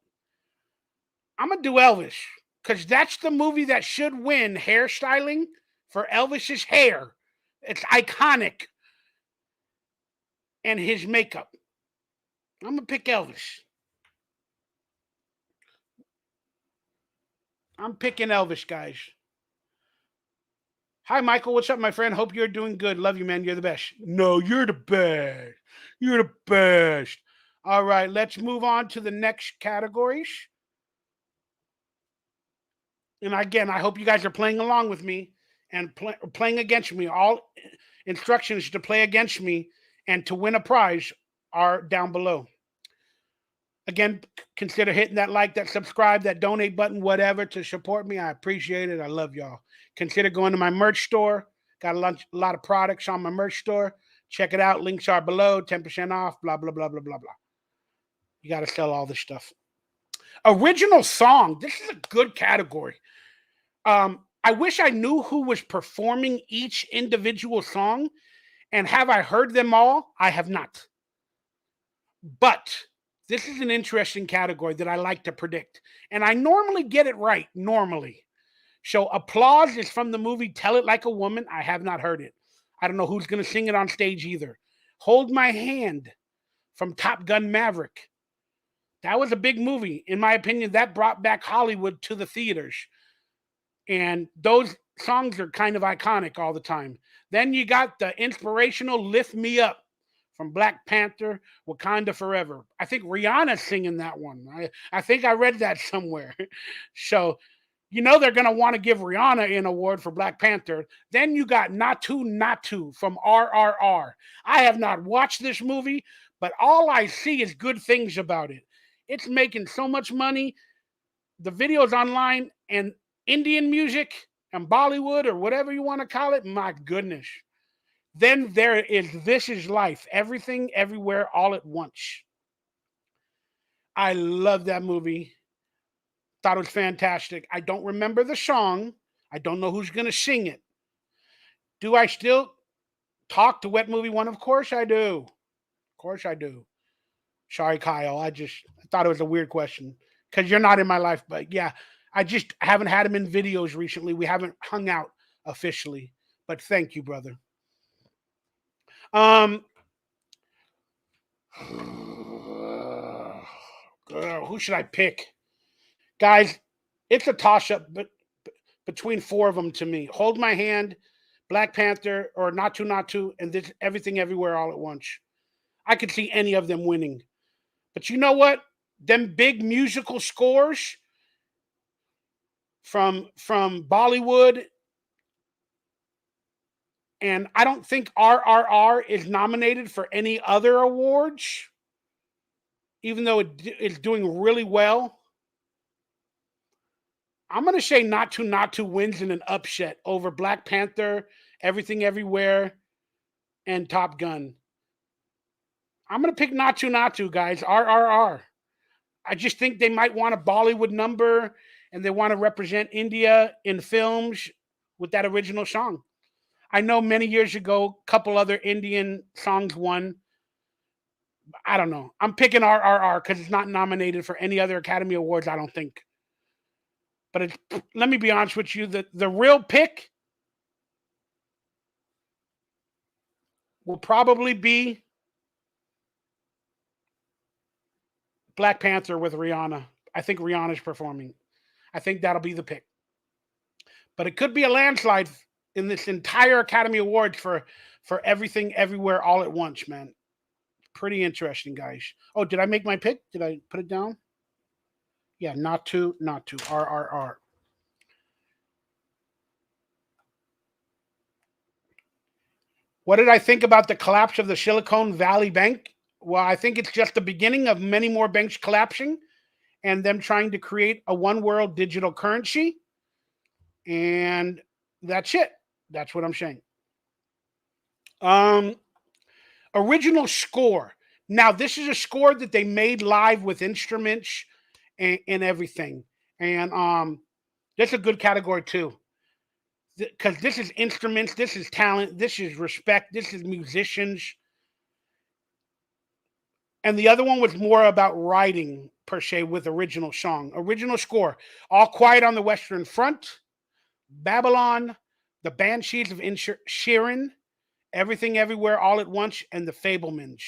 I'm gonna do Elvis because that's the movie that should win hairstyling for Elvis's hair. It's iconic, and his makeup. I'm gonna pick Elvis. I'm picking Elvis, guys. Hi, Michael. What's up, my friend? Hope you're doing good. Love you, man. You're the best. No, you're the best. You're the best. All right, let's move on to the next categories. And again, I hope you guys are playing along with me and playing against me. All instructions to play against me and to win a prize are down below. Again, consider hitting that like, that subscribe, that donate button, whatever to support me. I appreciate it. I love y'all. Consider going to my merch store. Got a lot of products on my merch store. Check it out. Links are below. 10% off. Blah, blah, blah, blah, blah, blah. You got to sell all this stuff. Original song. This is a good category. I wish I knew who was performing each individual song. And have I heard them all? I have not. But this is an interesting category that I like to predict. And I normally get it right, normally. So Applause is from the movie Tell It Like a Woman. I have not heard it. I don't know who's going to sing it on stage either. Hold My Hand from Top Gun Maverick. That was a big movie. In my opinion, that brought back Hollywood to the theaters. And those songs are kind of iconic all the time. Then you got the inspirational Lift Me Up from Black Panther, Wakanda Forever. I think Rihanna's singing that one. I think I read that somewhere. So, you know they're going to want to give Rihanna an award for Black Panther. Then you got Natu Natu from RRR. I have not watched this movie, but all I see is good things about it. It's making so much money. The videos online and Indian music and Bollywood or whatever you want to call it, my goodness. Then there is This Is Life, Everything, Everywhere, All at Once. I love that movie. Thought it was fantastic. I don't remember the song. I don't know who's going to sing it. Do I still talk to Wet Movie One? Of course I do. Of course I do. Sorry, Kyle. I thought it was a weird question because you're not in my life. But yeah, I just haven't had him in videos recently. We haven't hung out officially. But thank you, brother. Who should I pick? Guys, it's a toss-up between four of them to me. Hold My Hand, Black Panther, or Natu Natu, and this Everything Everywhere All at Once. I could see any of them winning. But you know what? Them big musical scores from Bollywood, and I don't think RRR is nominated for any other awards, even though it is doing really well. I'm going to say Natu Natu wins in an upset over Black Panther, Everything Everywhere, and Top Gun. I'm going to pick Natu Natu, guys. RRR. I just think they might want a Bollywood number and they want to represent India in films with that original song. I know many years ago, a couple other Indian songs won. I don't know. I'm picking RRR because it's not nominated for any other Academy Awards, I don't think. But let me be honest with you, the real pick will probably be Black Panther with Rihanna. I think Rihanna's performing. I think that'll be the pick. But it could be a landslide in this entire Academy Awards for Everything Everywhere All at Once, man. Pretty interesting, guys. Oh, did I make my pick? Did I put it down? Yeah, Natu, RRR. What did I think about the collapse of the Silicon Valley Bank? Well, I think it's just the beginning of many more banks collapsing and them trying to create a one world digital currency. And that's it. That's what I'm saying. Original score. Now, this is a score that they made live with instruments and everything. And that's a good category too. Because this is instruments, this is talent, this is respect, this is musicians. And the other one was more about writing, per se, with original song. Original score. All Quiet on the Western Front, Babylon, The Banshees of Inisherin, Everything Everywhere All at Once, and The Fablemans.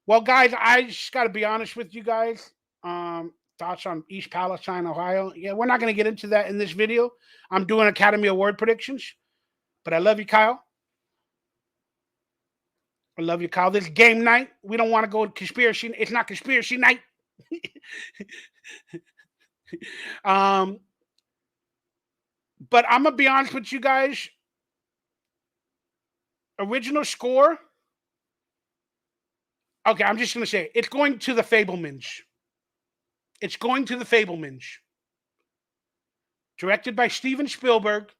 Well, guys, I just got to be honest with you guys. Thoughts on East Palestine, Ohio. Yeah, we're not going to get into that in this video. I'm doing Academy Award predictions. But I love you, Kyle. I love you, Kyle. This game night. We don't want to go conspiracy. It's not conspiracy night. um, but I'm gonna be honest with you guys. Original score. Okay, I'm just gonna say it's going to the Fablemans. It's going to the Fablemans. Directed by Steven Spielberg,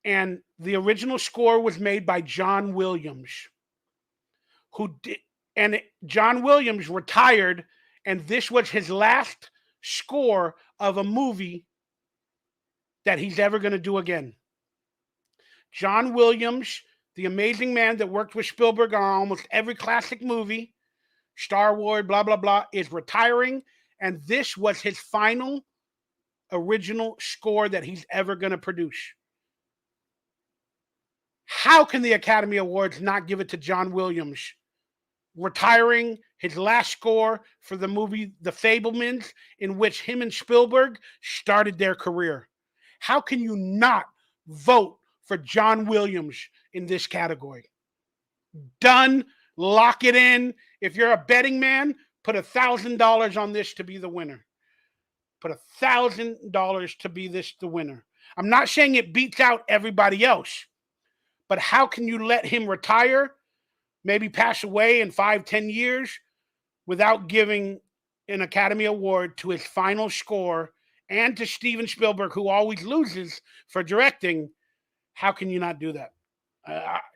and the original score was made by John Williams, who did, and John Williams retired, and this was his last score of a movie that he's ever going to do again. John Williams, the amazing man that worked with Spielberg on almost every classic movie, Star Wars, blah, blah, blah, is retiring. And this was his final original score that he's ever going to produce. How can the Academy Awards not give it to John Williams, retiring his last score for the movie The Fablemans, in which him and Spielberg started their career? How can you not vote for John Williams in this category? Done. Lock it in. If you're a betting man, put $1,000 on this to be the winner. Put $1,000 to be this the winner. I'm not saying it beats out everybody else, but how can you let him retire, maybe pass away in 5-10 years, without giving an Academy Award to his final score and to Steven Spielberg, who always loses for directing? How can you not do that?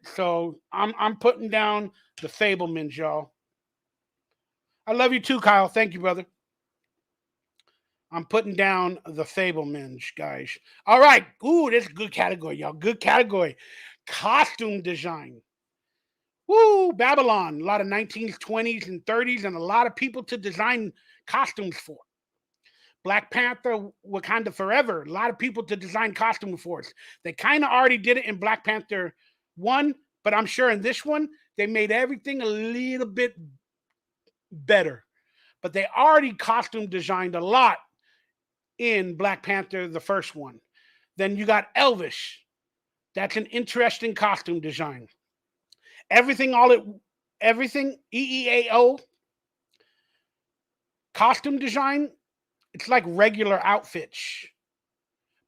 So I'm putting down the Fablemans, y'all. I love you too, Kyle. Thank you, brother. I'm putting down the Fablemans, guys. All right. Ooh, this is a good category, y'all. Good category. Costume design. Woo, Babylon. A lot of 19s, 20s, and 30s, and a lot of people to design costumes for. Black Panther, Wakanda Forever. A lot of people to design costumes for us. They kind of already did it in Black Panther 1, but I'm sure in this one, they made everything a little bit better. But they already costume designed a lot in Black Panther, the first one. Then you got Elvis. That's an interesting costume design. Everything EEAO costume design, it's like regular outfits,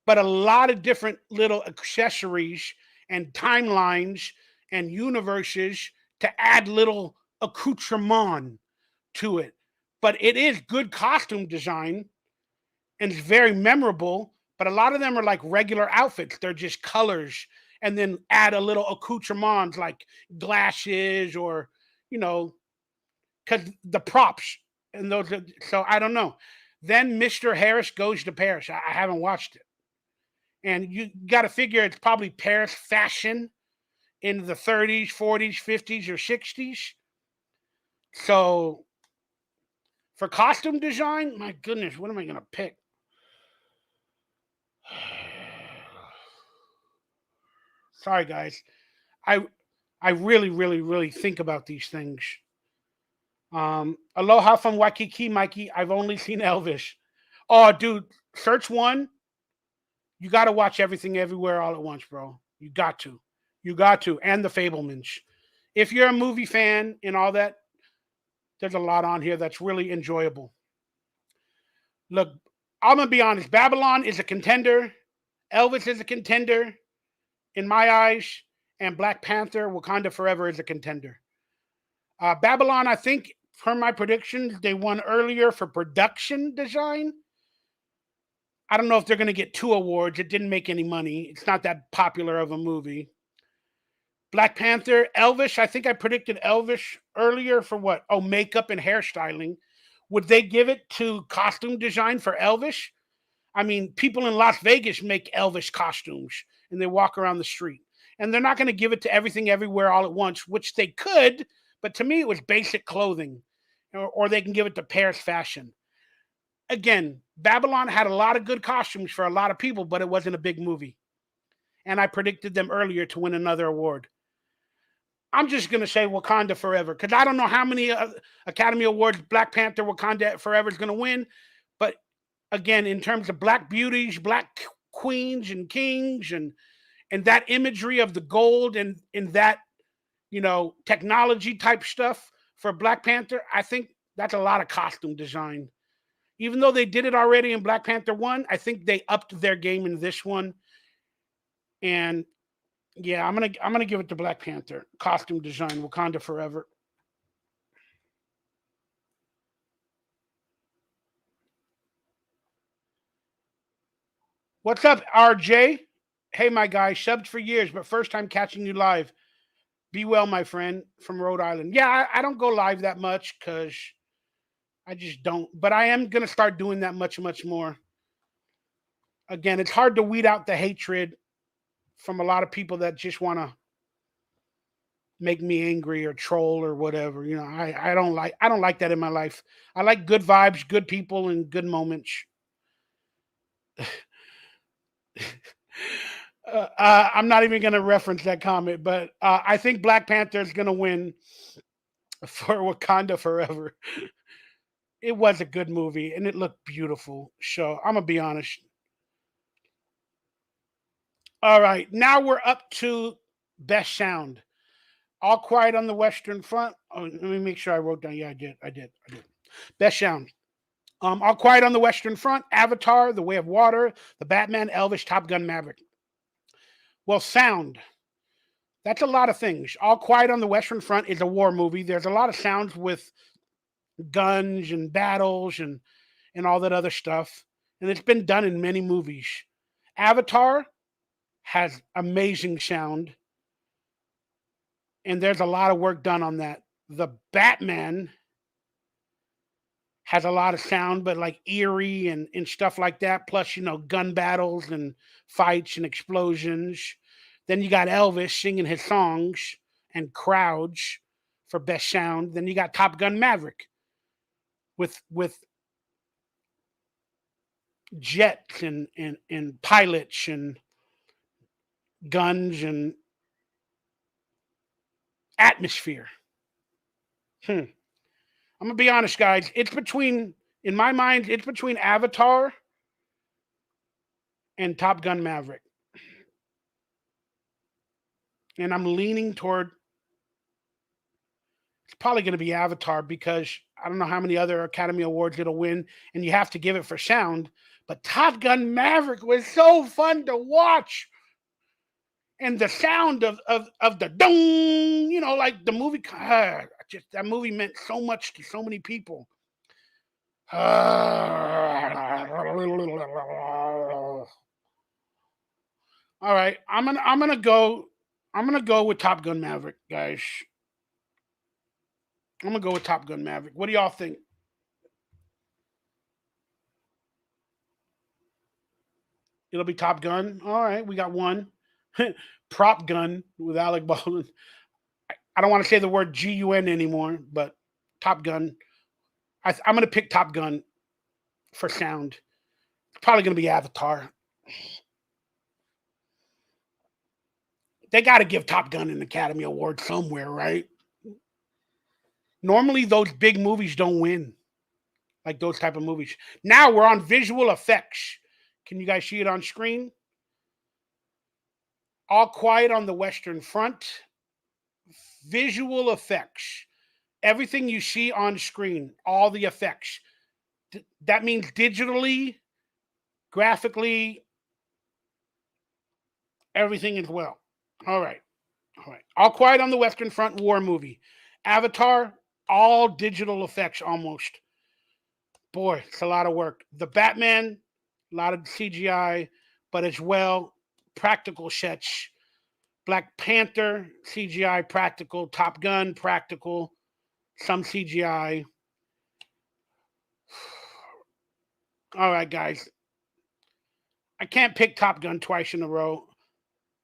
but a lot of different little accessories and timelines and universes to add little accoutrement to it. But it is good costume design and it's very memorable. But a lot of them are like regular outfits. They're just colors and then add a little accoutrements like glasses or, because the props and those. So I don't know. Then Mr. Harris Goes to Paris. I haven't watched it. And you got to figure it's probably Paris fashion in the 30s, 40s, 50s, or 60s. So for costume design, my goodness, what am I going to pick? Sorry, guys. I really, really, really think about these things. Aloha from Waikiki, Mikey. I've only seen Elvis. Oh, dude, search one. You got to watch Everything Everywhere All at Once, bro. You got to. You got to. And The Fablemans. If you're a movie fan and all that, there's a lot on here that's really enjoyable. Look, I'm going to be honest. Babylon is a contender. Elvis is a contender in my eyes. And Black Panther, Wakanda Forever is a contender. Babylon, I think, per my predictions, they won earlier for production design. I don't know if they're going to get 2 awards. It didn't make any money. It's not that popular of a movie. Black Panther, Elvis. I think I predicted Elvis earlier for what? Oh, makeup and hairstyling. Would they give it to costume design for Elvis? I mean, people in Las Vegas make Elvis costumes and they walk around the street. And they're not going to give it to Everything Everywhere All at Once, which they could, but to me it was basic clothing. Or they can give it to Paris fashion. Again, Babylon had a lot of good costumes for a lot of people, but it wasn't a big movie. And I predicted them earlier to win another award. I'm just going to say Wakanda Forever because I don't know how many Academy Awards Black Panther Wakanda Forever is going to win. But again, in terms of black beauties, black queens and kings and that imagery of the gold and in that, technology type stuff for Black Panther, I think that's a lot of costume design. Even though they did it already in Black Panther 1, I think they upped their game in this one. And yeah, I'm gonna give it to Black Panther. Costume design, Wakanda Forever. What's up, RJ? Hey, my guy, subbed for years, but first time catching you live. Be well, my friend, from Rhode Island. Yeah, I don't go live that much because I just don't. But I am gonna start doing that much more. Again, it's hard to weed out the hatred from a lot of people that just want to make me angry or troll or whatever. You know, I don't like that in my life. I like good vibes, good people, and good moments. I'm not even going to reference that comment, but I think Black Panther is going to win for Wakanda Forever. It was a good movie and it looked beautiful. So I'm gonna be honest. All right, now we're up to best sound. All Quiet on the Western Front. Oh, let me make sure I wrote down. Yeah, I did. Best sound. All Quiet on the Western Front, Avatar, The Way of Water, The Batman, Elvis, Top Gun, Maverick. Well, sound. That's a lot of things. All Quiet on the Western Front is a war movie. There's a lot of sounds with guns and battles and all that other stuff. And it's been done in many movies. Avatar has amazing sound, and there's a lot of work done on that. The Batman has a lot of sound, but like eerie and stuff like that. Plus, gun battles and fights and explosions. Then you got Elvis singing his songs and crowds for best sound. Then you got Top Gun Maverick with jets and pilots and guns and atmosphere. Hmm. I'm gonna be honest, guys. In my mind, it's between Avatar and Top Gun Maverick, and I'm leaning toward it's probably going to be Avatar because I don't know how many other Academy Awards it'll win, and you have to give it for sound. But Top Gun Maverick was so fun to watch, and the sound of the dong, like the movie. Just that movie meant so much to so many people. All right, I'm gonna go with Top Gun Maverick, guys. I'm gonna go with Top Gun Maverick. What do y'all think? It'll be Top Gun. All right, we got one. Prop Gun with Alec Baldwin. I don't want to say the word GUN anymore, but Top Gun. I'm gonna pick Top Gun for sound. It's probably gonna be Avatar. They got to give Top Gun an Academy Award somewhere, right? Normally, those big movies don't win like those type of movies. Now we're on visual effects. Can you guys see it on screen? All Quiet on the Western Front. Visual effects. Everything you see on screen, all the effects. That means digitally, graphically, everything as well. All right. All right. All Quiet on the Western Front war movie. Avatar, all digital effects almost. Boy, it's a lot of work. The Batman, a lot of CGI, but as well practical sets. Black Panther, CGI, practical. Top Gun, practical. Some CGI. All right, guys. I can't pick Top Gun twice in a row.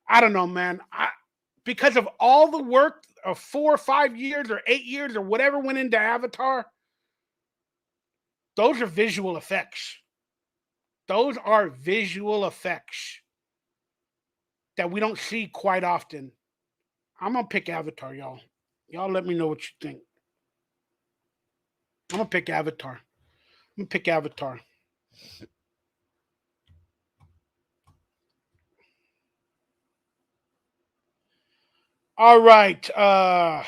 I don't know, man. Because of all the work of 4 or 5 years or 8 years or whatever went into Avatar, those are visual effects. Those are visual effects that we don't see quite often. I'm gonna pick Avatar, y'all. Y'all let me know what you think. I'm gonna pick Avatar. I'm gonna pick Avatar. All right. I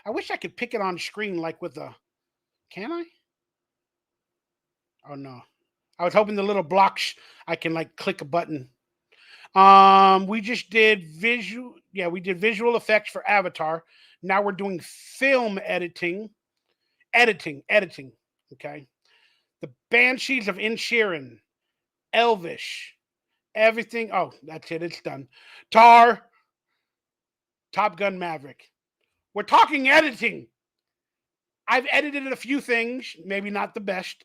wish I could pick it on screen like with a. Can I? Oh no. I was hoping the little blocks I can like click a button. We just did visual. Yeah, we did visual effects for Avatar. Now we're doing film editing. Editing. Okay. The Banshees of Inisherin, Elvish, everything. Oh, that's it. It's done. Tar, Top Gun Maverick. We're talking editing. I've edited a few things, maybe not the best,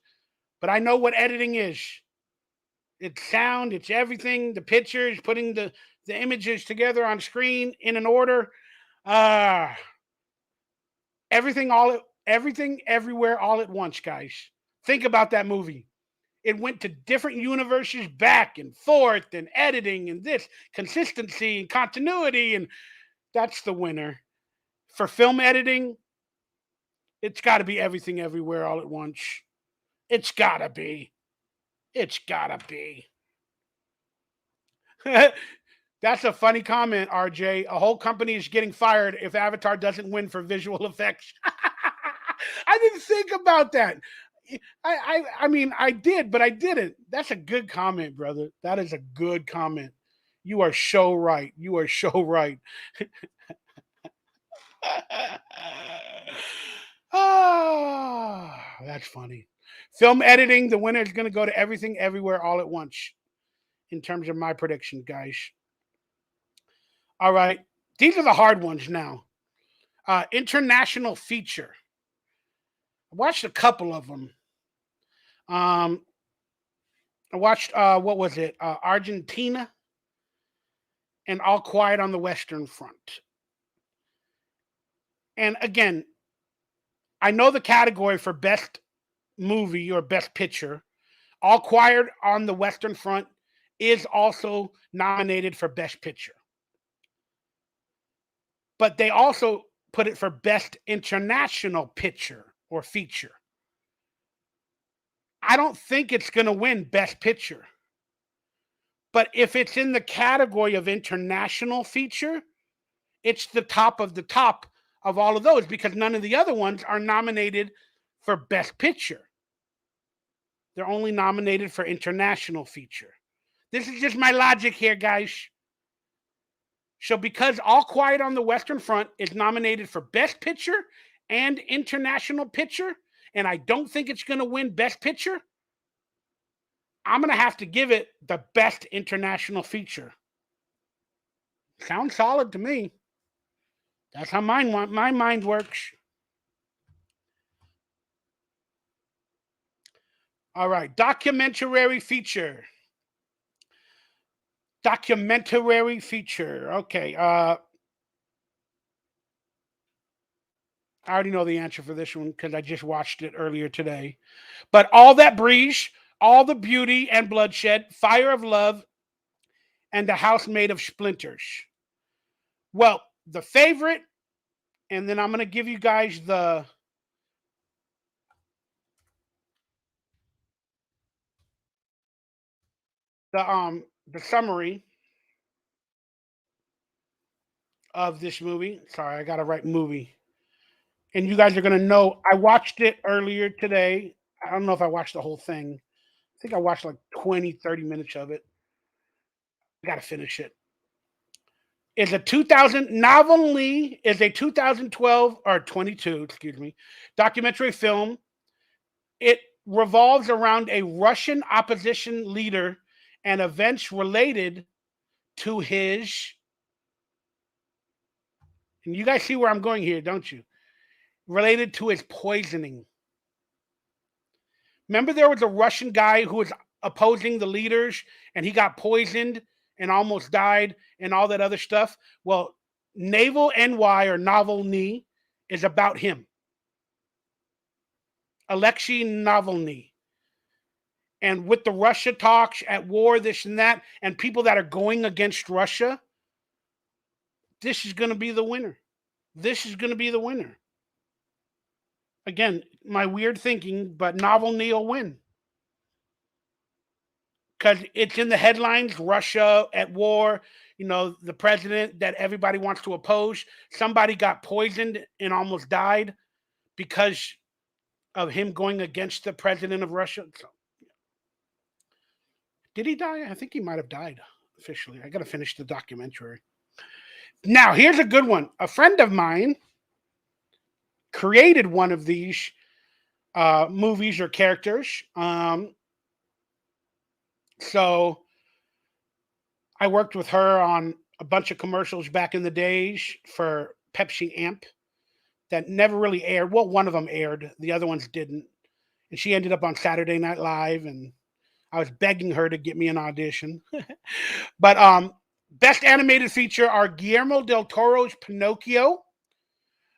but I know what editing is. It's sound, it's everything, the pictures, putting the images together on screen in an order. Uh everything everywhere all at once, guys. Think about that movie. It went to different universes back and forth and editing and this consistency and continuity, and that's the winner. For film editing, it's got to be everything everywhere all at once. It's got to be. It's got to be. That's a funny comment, RJ. A whole company is getting fired if Avatar doesn't win for visual effects. I didn't think about that. I mean, I did, but I didn't. That's a good comment, brother. That is a good comment. You are so right. You are so right. Ah, that's funny. Film editing, the winner is going to go to everything, everywhere, all at once. In terms of my predictions, guys. All right, these are the hard ones now. International feature. I watched a couple of them. Um, I watched what was it? Argentina and All Quiet on the Western Front. And again, I know the category for best movie or best picture. All Quiet on the Western Front is also nominated for best picture. But they also put it for best international picture or feature. I don't think it's going to win best picture. But if it's in the category of international feature, it's the top of all of those because none of the other ones are nominated for best picture. They're only nominated for international feature. This is just my logic here, guys. So because All Quiet on the Western Front is nominated for best picture and international picture, and I don't think it's going to win best picture, I'm going to have to give it the best international feature. Sounds solid to me. That's how my mind works. All right, documentary feature. Documentary feature. Okay. I already know the answer for this one because I just watched it earlier today. But All That Breeze, All the Beauty and Bloodshed, Fire of Love, and The House Made of Splinters. Well, the favorite, and then I'm going to give you guys the summary of this movie. Sorry, I got to write movie. And you guys are going to know I watched it earlier today. I don't know if I watched the whole thing. I think I watched like 20, 30 minutes of it. I got to finish it. Is a 2000 novelty is a 2012 or 22, excuse me, documentary film. It revolves around a Russian opposition leader and events related to his. And you guys see where I'm going here, don't you? Related to his poisoning. Remember, there was a Russian guy who was opposing the leaders and he got poisoned and almost died and all that other stuff. Well, Naval NY or Navalny is about him. Alexei Navalny. And with the Russia talks at war, this and that, and people that are going against Russia, this is going to be the winner. This is going to be the winner. Again, my weird thinking, but Navalny will win. Because it's in the headlines, Russia at war, you know, the president that everybody wants to oppose. Somebody got poisoned and almost died because of him going against the president of Russia. So Did he die? I think he might have died officially. I got to finish the documentary. Now, here's a good one. A friend of mine created one of these movies or characters. So I worked with her on a bunch of commercials back in the days for Pepsi Amp that never really aired. Well, one of them aired, the other ones didn't. And she ended up on Saturday Night Live, and I was begging her to get me an audition. But best animated feature are Guillermo del Toro's Pinocchio,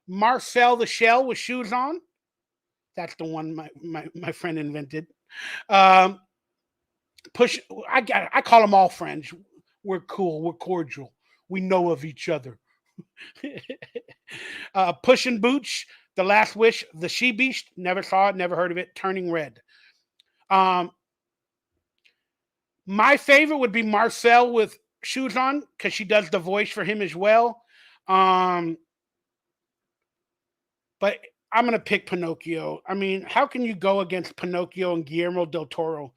Marcel the Shell with Shoes On. That's the one my friend invented. Um, I call them all friends. We're cool. We're cordial. We know of each other. Push and Boots, The Last Wish, The She Beast. Never saw it. Never heard of it. Turning Red. My favorite would be Marcel with Shoes On because she does the voice for him as well. But I'm gonna pick Pinocchio. I mean, how can you go against Pinocchio and Guillermo del Toro?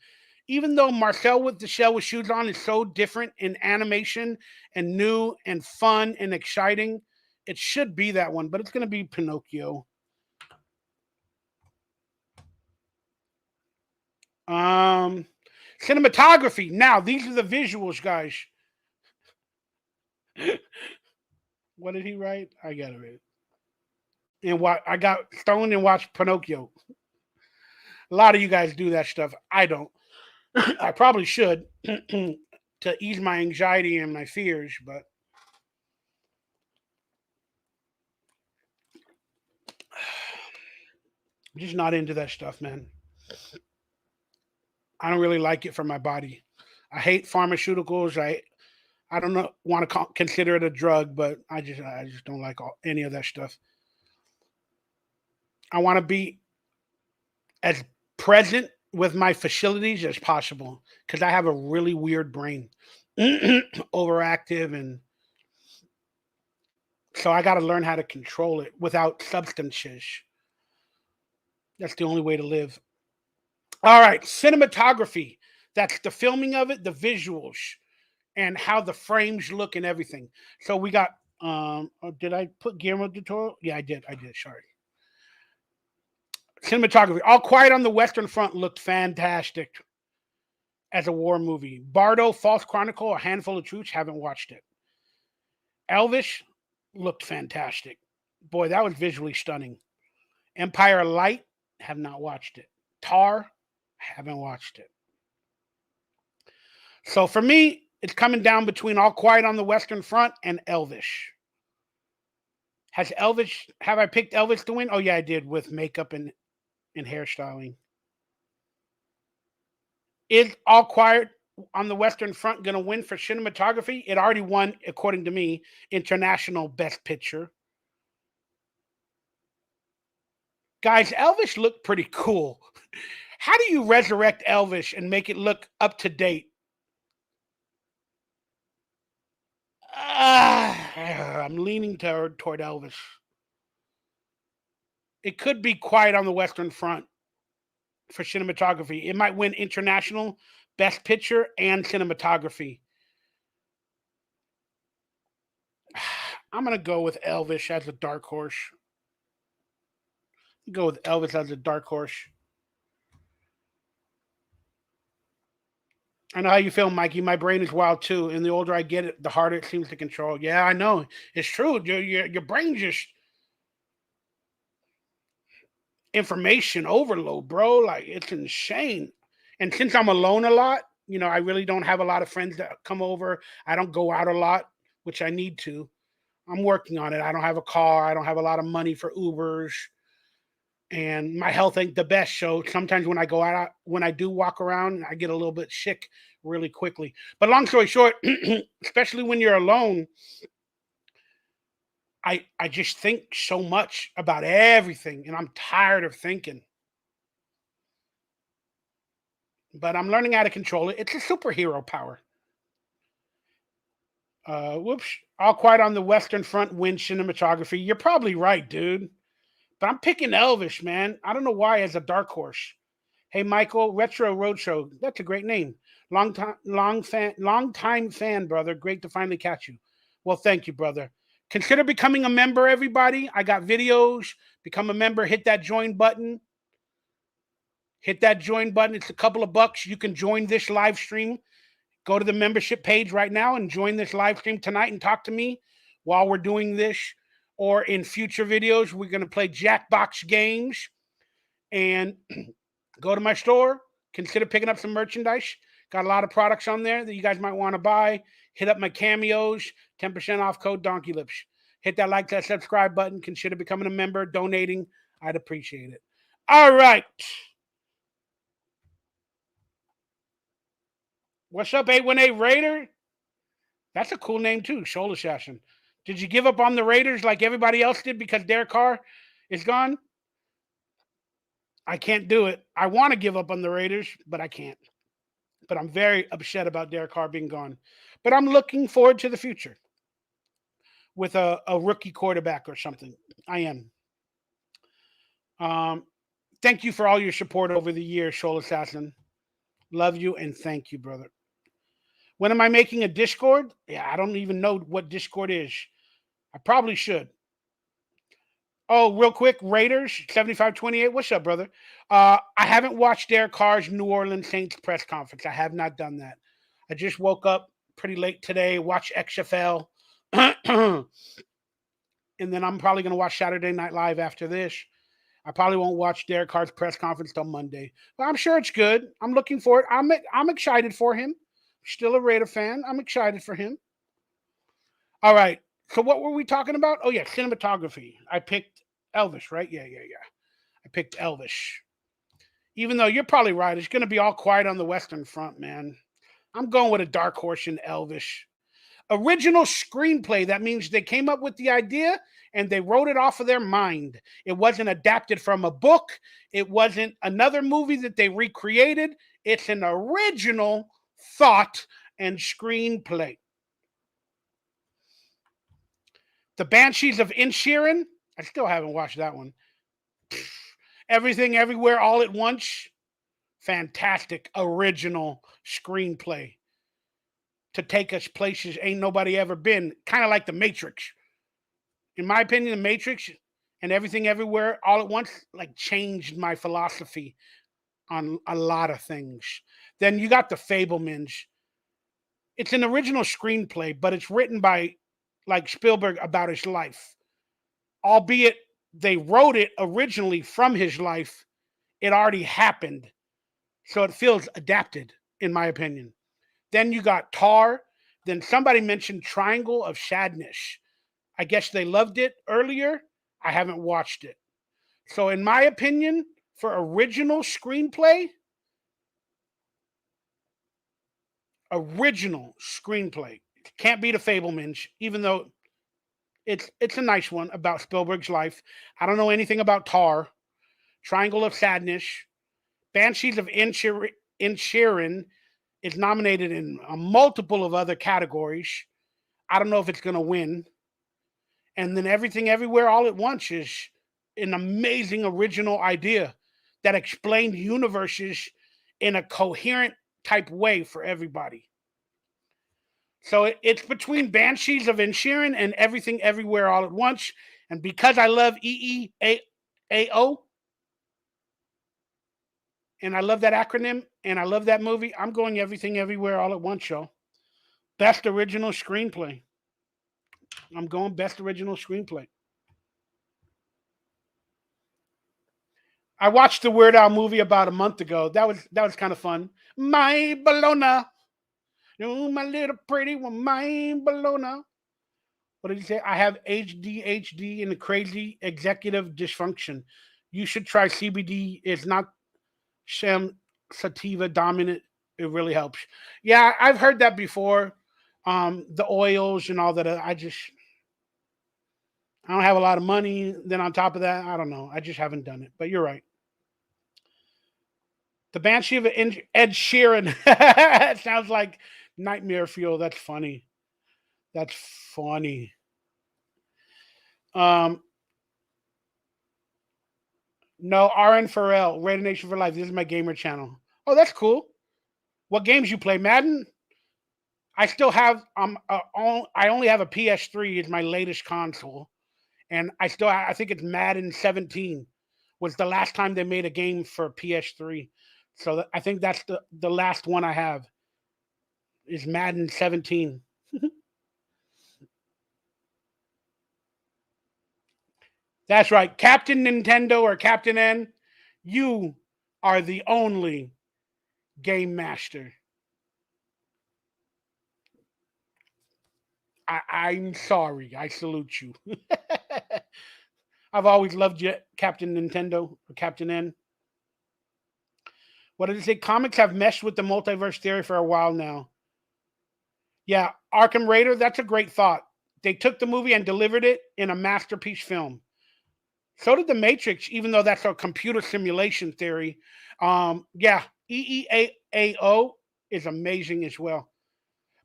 Even though Marcel with the Shell with Shoes On is so different in animation and new and fun and exciting, it should be that one, but it's gonna be Pinocchio. Cinematography. Now, these are the visuals, guys. What did he write? I got it right. And what I got stoned and watched Pinocchio. A lot of you guys do that stuff. I don't. I probably should to ease my anxiety and my fears, but I'm just not into that stuff, man. I don't really like it for my body. I hate pharmaceuticals. I don't know, want to consider it a drug, but I just don't like any of that stuff. I want to be as present with my facilities as possible because I have a really weird brain, overactive, and so I got to learn how to control it without substances. That's the only way to live. All right, cinematography. That's the filming of it, the visuals, and how the frames look and everything. So we got. Did I put Guillermo del Toro? Yeah, I did. I did. Sorry. Cinematography. All Quiet on the Western Front looked fantastic as a war movie. Bardo, False Chronicle, A Handful of Truths. Haven't watched it. Elvis looked fantastic. Boy, that was visually stunning. Empire Light. Have not watched it. Tar. Haven't watched it. So for me, it's coming down between All Quiet on the Western Front and Elvis. Have I picked Elvis to win? Oh yeah, I did with makeup and hairstyling. Is All Quiet on the Western Front going to win for cinematography? It already won, according to me, International Best Picture. Guys, Elvis looked pretty cool. How do you resurrect Elvis and make it look up to date? I'm leaning toward Elvis. It could be Quiet on the Western Front for cinematography. It might win International Best Picture and Cinematography. I'm going to go with Elvis as a dark horse. Go with Elvis as a dark horse. I know how you feel, Mikey. My brain is wild too, and the older I get, the harder it seems to control. Yeah, I know. It's true. Your brain just information overload, bro. Like it's insane. And since I'm alone a lot, I really don't have a lot of friends that come over. I don't go out a lot, which I need to. I'm working on it. I don't have a car. I don't have a lot of money for Ubers. And my health ain't the best. So sometimes when I go out, when I do walk around, I get a little bit sick really quickly. But long story short, especially when you're alone, I just think so much about everything, and I'm tired of thinking. But I'm learning how to control it. It's a superhero power. Whoops. All Quiet on the Western Front wins cinematography. You're probably right, dude. But I'm picking Elvis, man. I don't know why as a dark horse. Hey, Michael, Retro Roadshow. That's a great name. Long time fan, brother. Great to finally catch you. Well, thank you, brother. Consider becoming a member, everybody. I got videos. Become a member. Hit that join button. Hit that join button. It's a couple of bucks. You can join this live stream. Go to the membership page right now and join this live stream tonight and talk to me while we're doing this. Or in future videos, we're going to play Jackbox games. And go to my store. Consider picking up some merchandise. Got a lot of products on there that you guys might want to buy. Hit up my cameos. 10% off code DonkeyLips. Hit that like, that subscribe button. Consider becoming a member, donating. I'd appreciate it. All right. What's up, 818 Raider? That's a cool name too, Soul Assassin. Did you give up on the Raiders like everybody else did because Derek Carr is gone? I can't do it. I want to give up on the Raiders, but I can't. But I'm very upset about Derek Carr being gone. But I'm looking forward to the future with a rookie quarterback or something. I am. Thank you for all your support over the years, Soul Assassin. Love you and thank you, brother. When am I making a Discord? Yeah, I don't even know what Discord is. I probably should. Oh, real quick, Raiders 7528. What's up, brother? I haven't watched Derek Carr's New Orleans Saints press conference. I have not done that. I just woke up pretty late today, watched XFL, and then I'm probably going to watch Saturday Night Live after this. I probably won't watch Derek Carr's press conference till Monday, but I'm sure it's good. I'm looking for it. I'm excited for him. Still a Raider fan. I'm excited for him. All right. So what were we talking about? Oh yeah, cinematography. I picked Elvis, right? Yeah. I picked Elvis. Even though you're probably right, it's going to be all quiet on the Western Front, man. I'm going with a dark horse in Elvis. Original screenplay. That means they came up with the idea and they wrote it off of their mind. It wasn't adapted from a book. It wasn't another movie that they recreated. It's an original thought and screenplay. The Banshees of Inisherin. I still haven't watched that one. Everything, Everywhere, All at Once. Fantastic original screenplay to take us places ain't nobody ever been. Kind of like The Matrix. In my opinion, The Matrix and Everything, Everywhere, All at Once like changed my philosophy on a lot of things. Then you got The Fablemans. It's an original screenplay, but it's written by like Spielberg about his life. Albeit they wrote it originally from his life, it already happened. So it feels adapted, in my opinion. Then you got Tar. Then somebody mentioned Triangle of Sadness. I guess they loved it earlier. I haven't watched it. So, in my opinion, for original screenplay, can't be The Fablemans, even though it's a nice one about Spielberg's life. I don't know anything about Tar. Triangle of Sadness. Banshees of Inisherin is nominated in a multiple of other categories. I don't know if it's going to win. And then Everything Everywhere All at Once is an amazing original idea that explained universes in a coherent type way for everybody. So it's between Banshees of Inisherin and Everything Everywhere All at Once. And because I love EEAO, and I love that acronym, and I love that movie, I'm going Everything Everywhere All at Once, y'all. Best original screenplay. I'm going best original screenplay. I watched the Weird Al movie about a month ago. That was kind of fun. My Bologna. Oh, my little pretty one, my Bologna. What did he say? I have ADHD and a crazy executive dysfunction. You should try CBD. It's not sativa dominant. It really helps. Yeah, I've heard that before. The oils and all that. I don't have a lot of money. Then on top of that, I don't know. I just haven't done it. But you're right. The Banshee of Ed Sheeran. It sounds like Nightmare Fuel. That's funny. That's funny. No, RN Pharrell, Raider Nation for Life. This is my gamer channel. Oh, that's cool. What games you play? Madden? I still have I only have a PS3 is my latest console, and I think it's Madden 17 was the last time they made a game for PS3. So I think that's the last one I have is Madden 17. That's right, Captain Nintendo or Captain N. You are the only game master. I'm sorry. I salute you. I've always loved you, Captain Nintendo or Captain N. What did it say? Comics have meshed with the multiverse theory for a while now. Yeah, Arkham Raider, that's a great thought. They took the movie and delivered it in a masterpiece film. So did The Matrix, even though that's a computer simulation theory. Yeah, EEAO is amazing as well.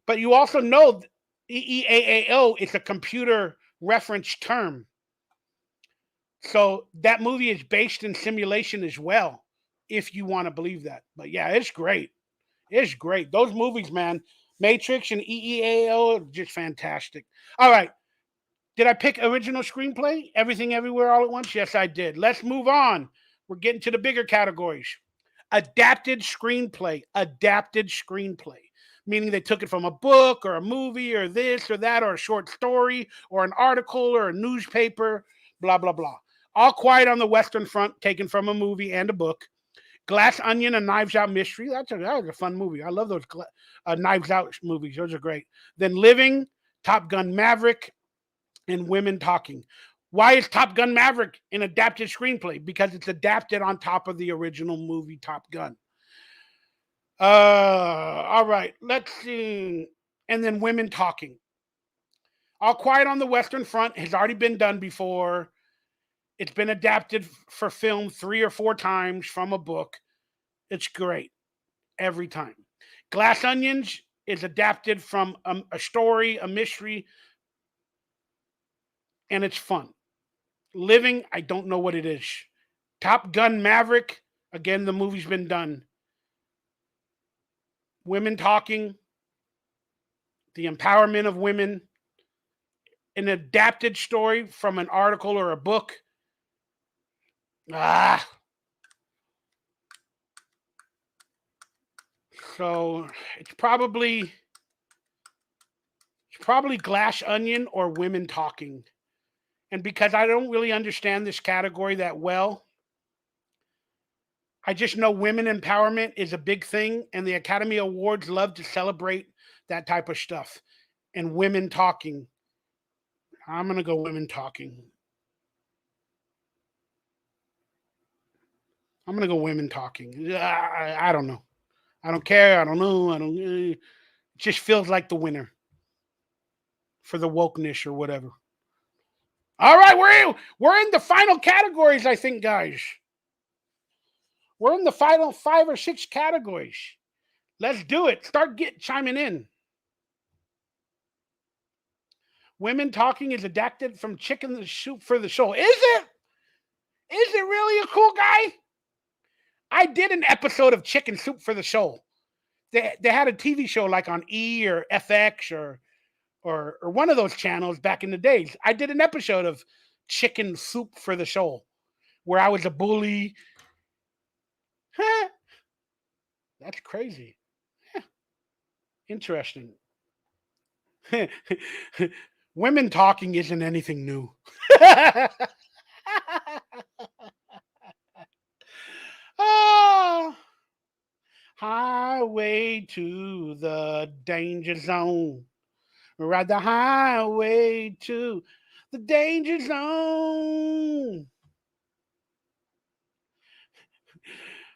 But you also know EEAO is a computer reference term. So that movie is based in simulation as well, if you want to believe that. But yeah, it's great. It's great. Those movies, man, Matrix and EEAO, just fantastic. All right. Did I pick original screenplay? Everything Everywhere All at Once? Yes, I did. Let's move on. We're getting to the bigger categories. Adapted screenplay. Adapted screenplay. Meaning they took it from a book or a movie or this or that or a short story or an article or a newspaper, blah, blah, blah. All Quiet on the Western Front, taken from a movie and a book. Glass Onion and Knives Out Mystery. That was a fun movie. I love those Knives Out movies. Those are great. Then Living, Top Gun Maverick, and Women Talking. Why is Top Gun Maverick an adapted screenplay? Because it's adapted on top of the original movie Top Gun. All right, let's see. And then Women Talking. All Quiet on the Western Front has already been done before. It's been adapted for film 3 or 4 times from a book. It's great every time. Glass Onions is adapted from a story, a mystery, and it's fun. Living, I don't know what it is. Top Gun Maverick, again, the movie's been done. Women Talking, the empowerment of women, an adapted story from an article or a book. Ah. So it's probably Glass Onion or Women Talking. And because I don't really understand this category that well, I just know women empowerment is a big thing, and the Academy Awards love to celebrate that type of stuff. And Women Talking. I'm going to go Women Talking. I'm going to go Women Talking. I don't know. I don't care. I don't know. I don't. It just feels like the winner for the wokeness or whatever. All right, we're in the final categories, I think, guys. We're in the final 5 or 6 categories. Let's do it. Start chiming in. Women Talking is adapted from Chicken Soup for the Soul. Is it? Is it really a cool guy? I did an episode of Chicken Soup for the Soul. They had a TV show like on E or FX or one of those channels back in the days. I did an episode of Chicken Soup for the Soul where I was a bully. Huh? That's crazy. Huh. Interesting. Women Talking isn't anything new. Oh, highway to the danger zone. Ride the highway to the danger zone.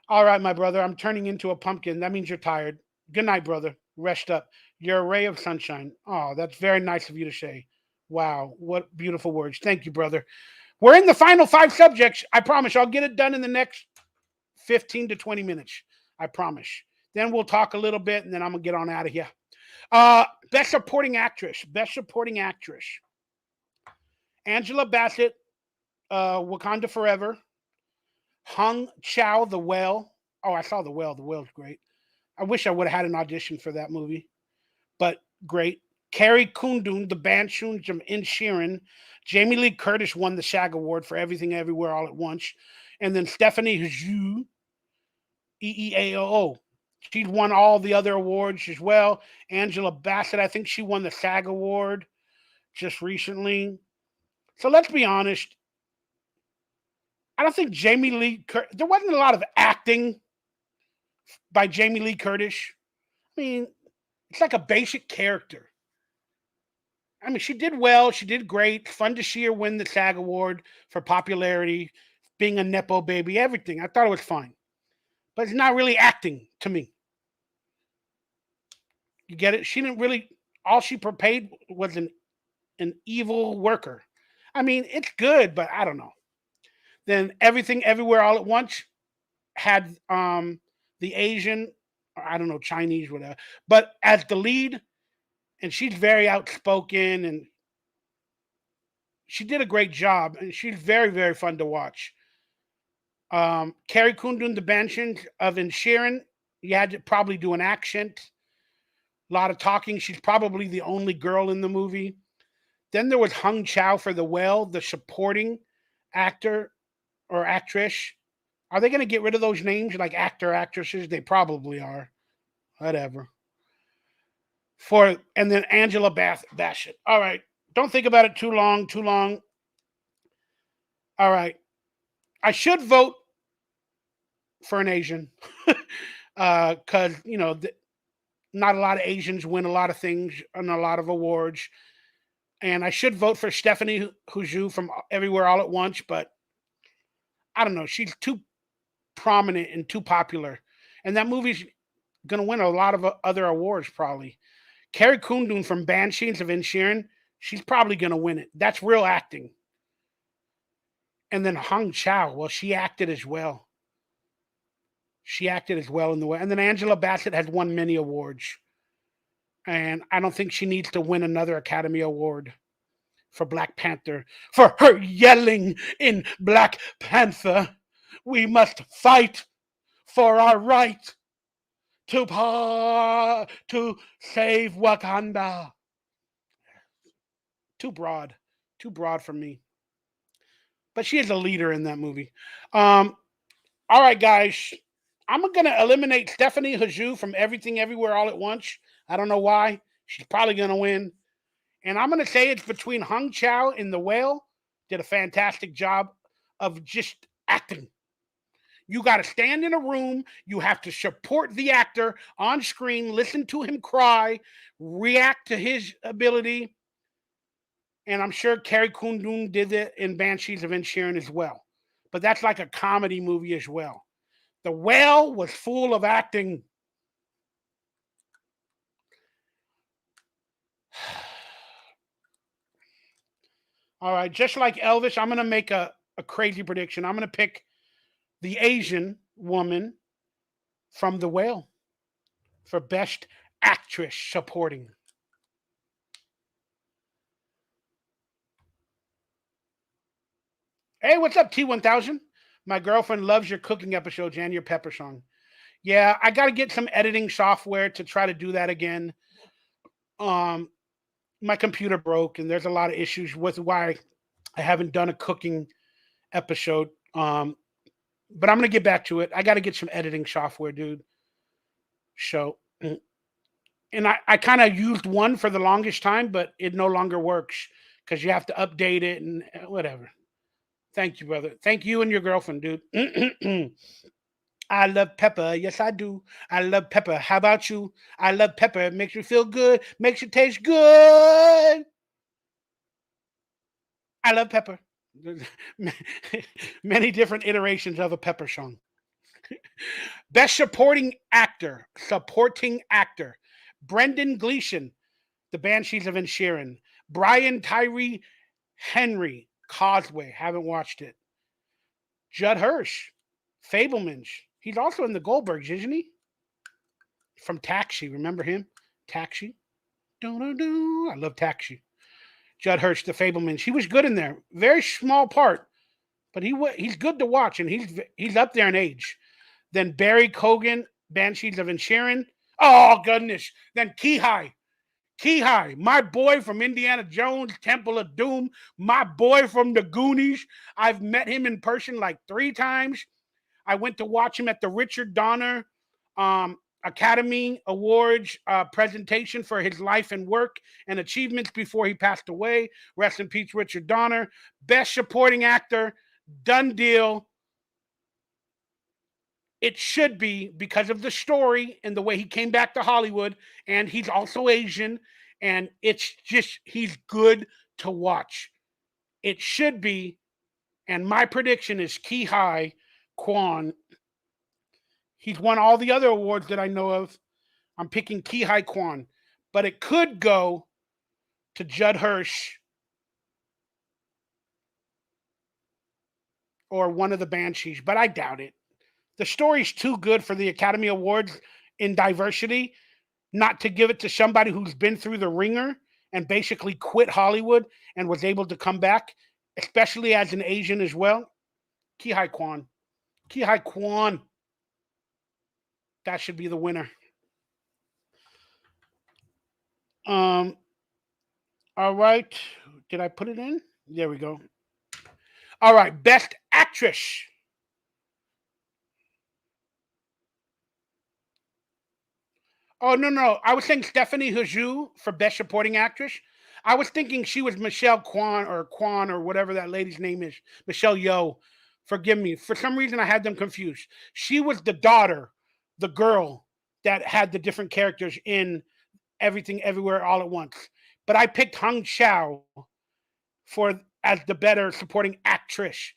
All right, my brother, I'm turning into a pumpkin. That means you're tired. Good night, brother. Rest up. You're a ray of sunshine. Oh, that's very nice of you to say. Wow, what beautiful words. Thank you, brother. We're in the final 5 subjects. I promise I'll get it done in the next 15 to 20 minutes. I promise. Then we'll talk a little bit and then I'm going to get on out of here. Best Supporting Actress. Best Supporting Actress. Angela Bassett, Wakanda Forever. Hung Chow, The Whale. Oh, I saw The Whale. The Whale's great. I wish I would have had an audition for that movie, but great. Carrie Kundun, the Banshoon from In Sheeran. Jamie Lee Curtis won the SAG Award for Everything Everywhere All at Once. And then Stephanie Hsu, EEAOO. She's won all the other awards as well. Angela Bassett, I think she won the SAG Award just recently. So let's be honest. I don't think Jamie Lee there wasn't a lot of acting by Jamie Lee Curtis. I mean, it's like a basic character. I mean, she did well. She did great. Fun to see her win the SAG Award for popularity, being a Nepo baby, everything. I thought it was fine. But it's not really acting to me. You get it? She didn't really, all she portrayed was an evil worker. I mean, it's good, but I don't know. Then Everything Everywhere All at Once had the Asian, or I don't know, Chinese, whatever, but as the lead, and she's very outspoken, and she did a great job, and she's very, very fun to watch. Carrie Kundun, the Banshin of Insherin, you had to probably do an accent, a lot of talking. She's probably the only girl in the movie. Then there was Hung Chow for The Whale, the supporting actor or actress. Are they going to get rid of those names like actor, actresses? They probably are. Whatever. And then Angela Bassett. All right. Don't think about it too long. All right. I should vote for an Asian because, not a lot of Asians win a lot of things and a lot of awards. And I should vote for Stephanie Hsu from Everywhere All at Once, but I don't know. She's too prominent and too popular. And that movie's going to win a lot of other awards, probably. Carrie Kundun from Banshees of Inisherin, she's probably going to win it. That's real acting. And then Hung Chow, well, she acted as well. In the way. And then Angela Bassett has won many awards. And I don't think she needs to win another Academy Award for Black Panther. For her yelling in Black Panther, we must fight for our right to save Wakanda. Too broad for me. But she is a leader in that movie. All right, guys. I'm going to eliminate Stephanie Hsu from Everything Everywhere All at Once. I don't know why. She's probably going to win. And I'm going to say it's between Hung Chow and The Whale. Did a fantastic job of just acting. You got to stand in a room. You have to support the actor on screen, listen to him cry, react to his ability. And I'm sure Carrie Kundun did it in Banshees of Inisherin as well. But that's like a comedy movie as well. The Whale was full of acting. All right, just like Elvis, I'm going to make a crazy prediction. I'm going to pick the Asian woman from The Whale for Best Actress Supporting. Hey, what's up, T1000? My girlfriend loves your cooking episodes and your pepper song. Yeah, I got to get some editing software to try to do that again. My computer broke, and there's a lot of issues with why I haven't done a cooking episode. But I'm gonna get back to it. I got to get some editing software, dude. So, and I kind of used one for the longest time, but it no longer works because you have to update it and whatever. Thank you, brother. Thank you and your girlfriend, dude. I love pepper. Yes, I do. I love pepper. How about you? I love pepper. It makes you feel good. Makes you taste good. I love pepper. Many different iterations of a pepper song. Best supporting actor. Brendan Gleeson, The Banshees of Inisherin. Brian Tyree Henry, Causeway. Haven't watched it. Judd Hirsch, Fablemans. He's also in the Goldbergs, isn't he? From Taxi. Remember him? Taxi. I love Taxi. Judd Hirsch, the Fablemans. He was good in there. Very small part, but he's good to watch, and he's up there in age. Then Barry Cogan Banshees of Inisherin. Oh, goodness. Then Kihai. Kihai, my boy from Indiana Jones, Temple of Doom, my boy from the Goonies. I've met him in person like 3 times. I went to watch him at the Richard Donner Academy Awards presentation for his life and work and achievements before he passed away. Rest in peace, Richard Donner. Best supporting actor, done deal. It should be because of the story and the way he came back to Hollywood, and he's also Asian, and it's just he's good to watch. It should be, and my prediction is Ki-Hai Kwan. He's won all the other awards that I know of. I'm picking Ki-Hai Kwan, but it could go to Judd Hirsch or one of the Banshees, but I doubt it. The story's too good for the Academy Awards in diversity not to give it to somebody who's been through the ringer and basically quit Hollywood and was able to come back, especially as an Asian as well. Ki-Hai Kwan. Ki-Hai Kwan. That should be the winner. All right. Did I put it in? There we go. All right. Best Actress. Oh, no. I was saying Stephanie Hsu for Best Supporting Actress. I was thinking she was Michelle Kwan or whatever that lady's name is. Michelle Yeoh. Forgive me. For some reason, I had them confused. She was the daughter, the girl that had the different characters in Everything Everywhere All at Once. But I picked Hung Chau for as the better supporting actress.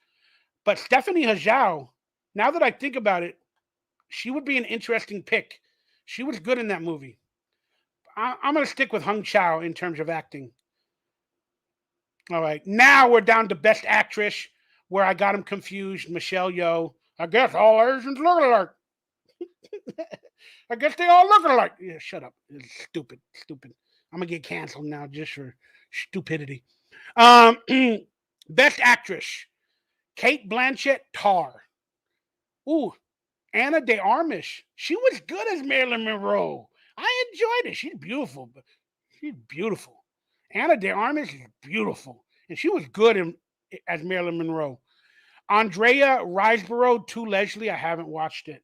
But Stephanie Hsu, now that I think about it, she would be an interesting pick. She was good in that movie. I'm going to stick with Hung Chau in terms of acting. All right. Now we're down to Best Actress, where I got him confused. Michelle Yeoh. I guess all Asians look alike. I guess they all look alike. Yeah, shut up. It's stupid. I'm going to get canceled now just for stupidity. Best Actress. Kate Blanchett, Tar. Ooh, Anna de Armas. She was good as Marilyn Monroe. I enjoyed it. She's beautiful. She's beautiful. Anna de Armas is beautiful. And she was good as Marilyn Monroe. Andrea Riseborough, To Leslie. I haven't watched it.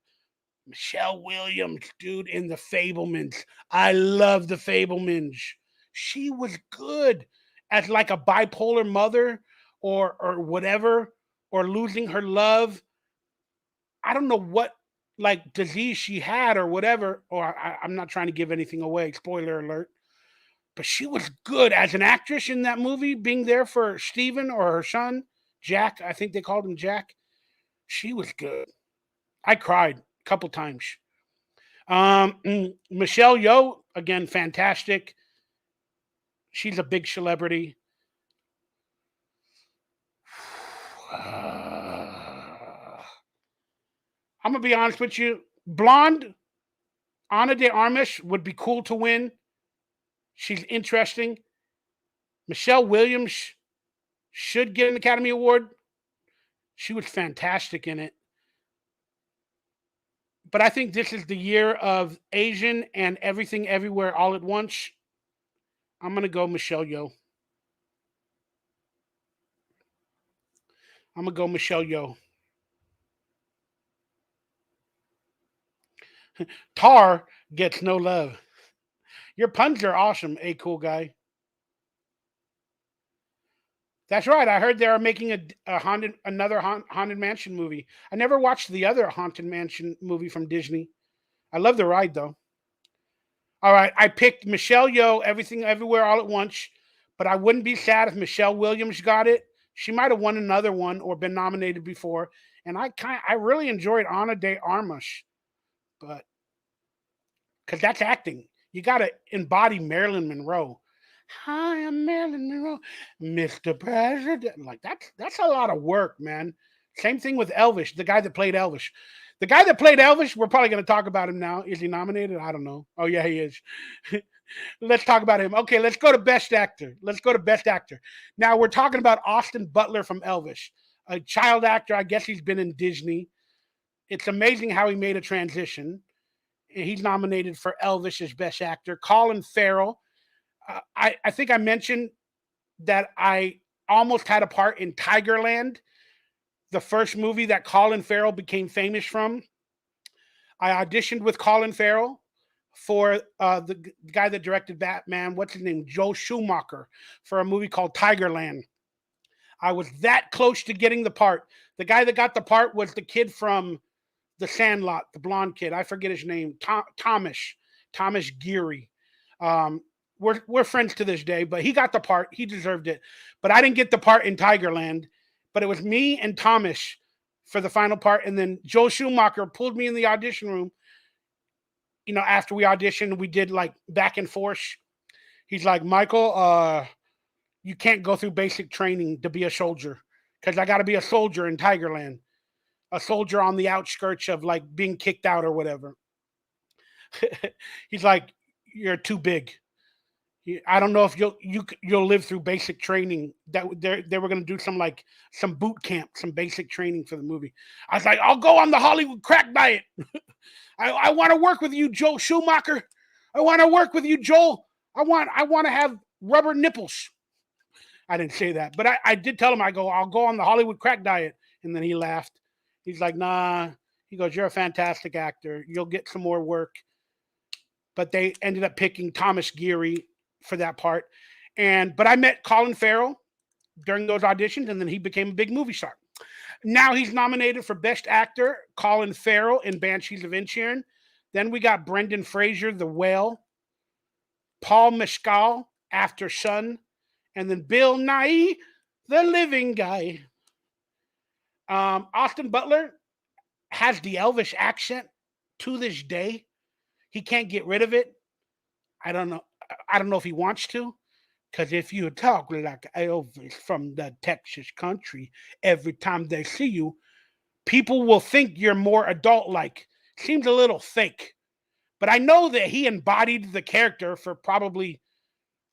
Michelle Williams, dude, in The Fablemans. I love The Fablemans. She was good as like a bipolar mother or whatever, or losing her love. I don't know what like disease she had or whatever, or I'm not trying to give anything away. Spoiler alert. But she was good as an actress in that movie, being there for Steven or her son, Jack. I think they called him Jack. She was good. I cried a couple times. Michelle Yeoh, again, fantastic. She's a big celebrity. I'm going to be honest with you. Blonde, Ana de Armas would be cool to win. She's interesting. Michelle Williams should get an Academy Award. She was fantastic in it. But I think this is the year of Asian and Everything Everywhere All at Once. I'm going to go Michelle Yeoh. I'm going to go Michelle Yeoh. Tar gets no love. Your puns are awesome, a cool guy. That's right. I heard they are making another Haunted Mansion movie. I never watched the other Haunted Mansion movie from Disney. I love the ride though. All right, I picked Michelle Yeoh, Everything Everywhere All at Once, but I wouldn't be sad if Michelle Williams got it. She might have won another one or been nominated before, and I really enjoyed Ana de Armas, but because that's acting, you got to embody Marilyn Monroe. Hi, I'm Marilyn Monroe, Mr. President. Like that's a lot of work, man. Same thing with Elvis, the guy that played Elvis. The guy that played Elvis, we're probably going to talk about him now. Is he nominated? I don't know. Oh, yeah, he is. Let's talk about him. Okay, let's go to Best Actor. Now, we're talking about Austin Butler from Elvis, a child actor. I guess he's been in Disney. It's amazing how he made a transition. He's nominated for Elvis as Best Actor. Colin Farrell. I think I mentioned that I almost had a part in Tigerland, the first movie that Colin Farrell became famous from. I auditioned with Colin Farrell for the guy that directed Batman. What's his name? Joe Schumacher, for a movie called Tigerland. I was that close to getting the part. The guy that got the part was the kid from The Sandlot, the blonde kid. I forget his name. Thomas Geary. Um, we're friends to this day, but he got the part. He deserved it. But I didn't get the part in Tigerland. But it was me and Thomas for the final part. And then Joe Schumacher pulled me in the audition room. You know, after we auditioned, we did like back and forth. He's like, Michael, you can't go through basic training to be a soldier, because I got to be a soldier in Tigerland, a soldier on the outskirts of like being kicked out or whatever. He's like, you're too big. I don't know if you'll live through basic training. That they were going to do some boot camp, some basic training for the movie. I was like, I'll go on the Hollywood crack diet. I want to work with you, Joel Schumacher. I want to work with you, Joel. I want to have rubber nipples. I didn't say that, but I did tell him, I'll go on the Hollywood crack diet. And then he laughed. He's like, nah. He goes, you're a fantastic actor. You'll get some more work. But they ended up picking Thomas Geary for that part. But I met Colin Farrell during those auditions, and then he became a big movie star. Now he's nominated for Best Actor, Colin Farrell in Banshees of Inisherin. Then we got Brendan Fraser, The Whale, Paul Mescal, After Sun, and then Bill Nighy, The Living Guy. Austin Butler has the Elvis accent to this day. He can't get rid of it. I don't know if he wants to, because if you talk like Elvis from the Texas country, every time they see you, people will think you're more adult-like. Seems a little fake. But I know that he embodied the character for probably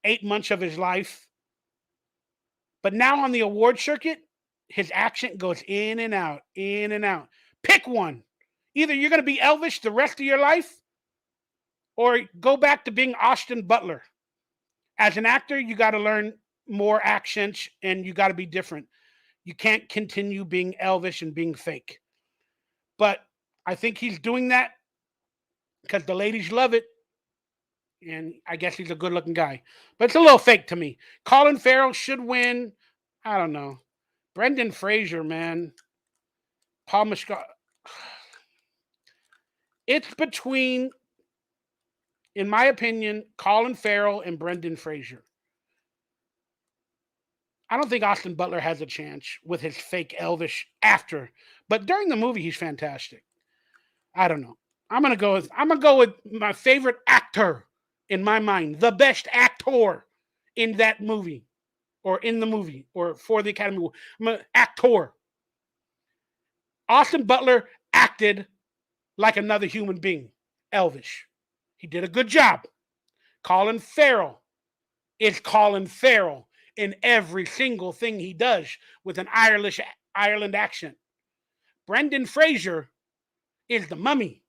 8 months of his life. But now on the award circuit, his accent goes in and out, in and out. Pick one. Either you're going to be Elvis the rest of your life, or go back to being Austin Butler. As an actor, you got to learn more accents, and you got to be different. You can't continue being Elvis and being fake. But I think he's doing that because the ladies love it. And I guess he's a good looking guy. But it's a little fake to me. Colin Farrell should win. I don't know. Brendan Fraser, man. Paul Mescal. It's between, in my opinion, Colin Farrell and Brendan Fraser. I don't think Austin Butler has a chance with his fake Elvis after. But during the movie, he's fantastic. I don't know. I'm gonna go with my favorite actor in my mind, the best actor in that movie, or in the movie, or for the Academy. I'm an actor. Austin Butler acted like another human being, Elvis. He did a good job. Colin Farrell is Colin Farrell in every single thing he does with an Ireland accent. Brendan Fraser is the mummy.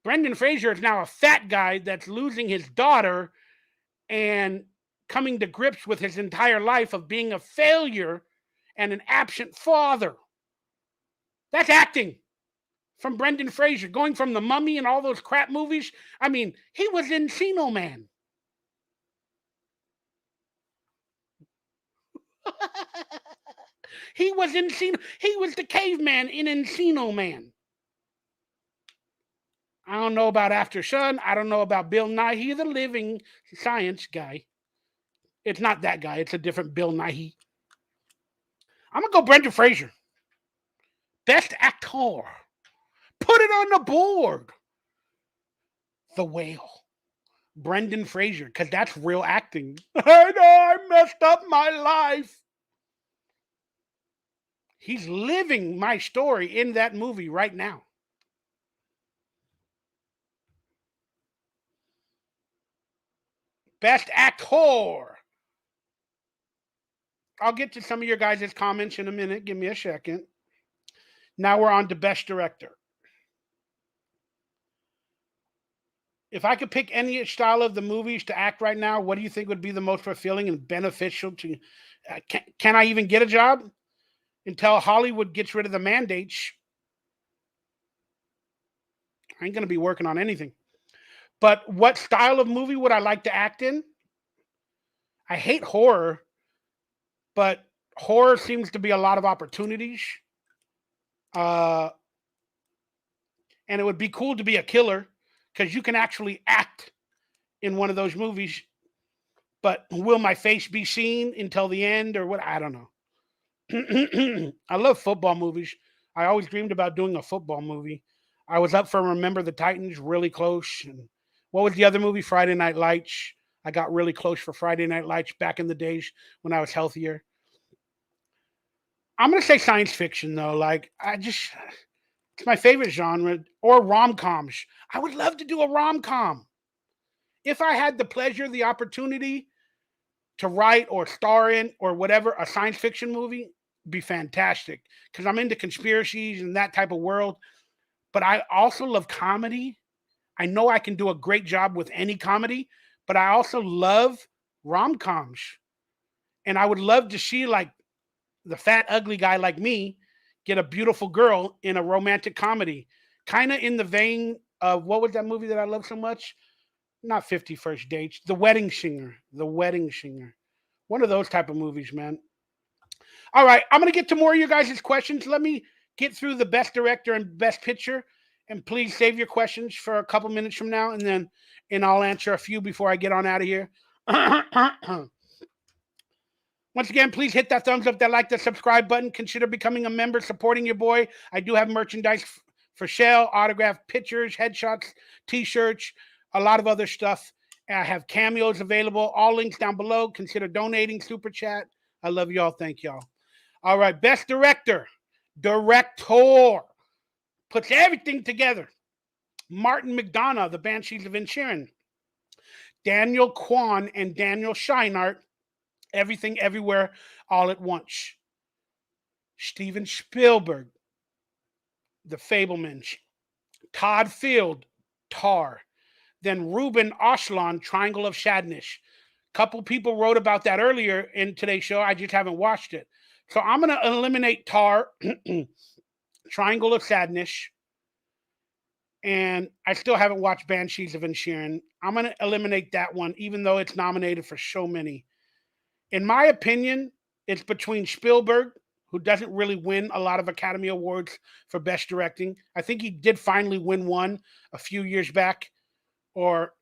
Brendan Fraser is now a fat guy that's losing his daughter and coming to grips with his entire life of being a failure and an absent father. That's acting from Brendan Fraser, going from The Mummy and all those crap movies. I mean, he was Encino Man. He was the caveman in Encino Man. I don't know about After Sun. I don't know about Bill Nighy, the living science guy. It's not that guy. It's a different Bill Nighy. I'm going to go Brendan Fraser. Best actor. Put it on the board. The Whale. Brendan Fraser, because that's real acting. I know I messed up my life. He's living my story in that movie right now. Best actor. I'll get to some of your guys' comments in a minute. Give me a second. Now we're on to Best Director. If I could pick any style of the movies to act right now, what do you think would be the most fulfilling and beneficial to? Can I even get a job until Hollywood gets rid of the mandates? I ain't gonna be working on anything. But what style of movie would I like to act in? I hate horror, but horror seems to be a lot of opportunities. Uh, and it would be cool to be a killer because you can actually act in one of those movies. But will my face be seen until the end or what? I don't know. I love football movies. I always dreamed about doing a football movie. I was up for Remember the Titans, really close. And what was the other movie? Friday Night Lights. I got really close for Friday Night Lights back in the days when I was healthier. I'm gonna say science fiction though. Like it's my favorite genre. Or rom coms. I would love to do a rom com if I had the pleasure, the opportunity to write or star in or whatever a science fiction movie. Be fantastic because I'm into conspiracies and that type of world. But I also love comedy. I know I can do a great job with any comedy, but I also love rom coms. And I would love to see like the fat, ugly guy like me get a beautiful girl in a romantic comedy, kind of in the vein of what was that movie that I love so much? Not 50 First Dates, The Wedding Singer. The Wedding Singer. One of those type of movies, man. All right, I'm going to get to more of you guys' questions. Let me get through the best director and best picture. And please save your questions for a couple minutes from now, and I'll answer a few before I get on out of here. Once again, please hit that thumbs up, that like, that subscribe button. Consider becoming a member, supporting your boy. I do have merchandise for sale, autographed pictures, headshots, t-shirts, a lot of other stuff. I have cameos available. All links down below. Consider donating, super chat. I love y'all. Thank y'all. All right, best director. Director. Puts everything together. Martin McDonough, The Banshees of Inisherin. Daniel Kwan and Daniel Scheinert, Everything Everywhere All at Once. Steven Spielberg, The Fabelmans. Todd Field, Tar. Then Ruben Östlund, Triangle of Sadness. Couple people wrote about that earlier in today's show. I just haven't watched it. So I'm going to eliminate Tar, Triangle of Sadness. And I still haven't watched Banshees of Inisherin. I'm going to eliminate that one, even though it's nominated for so many. In my opinion, it's between Spielberg, who doesn't really win a lot of Academy Awards for Best Directing. I think he did finally win one a few years back. Or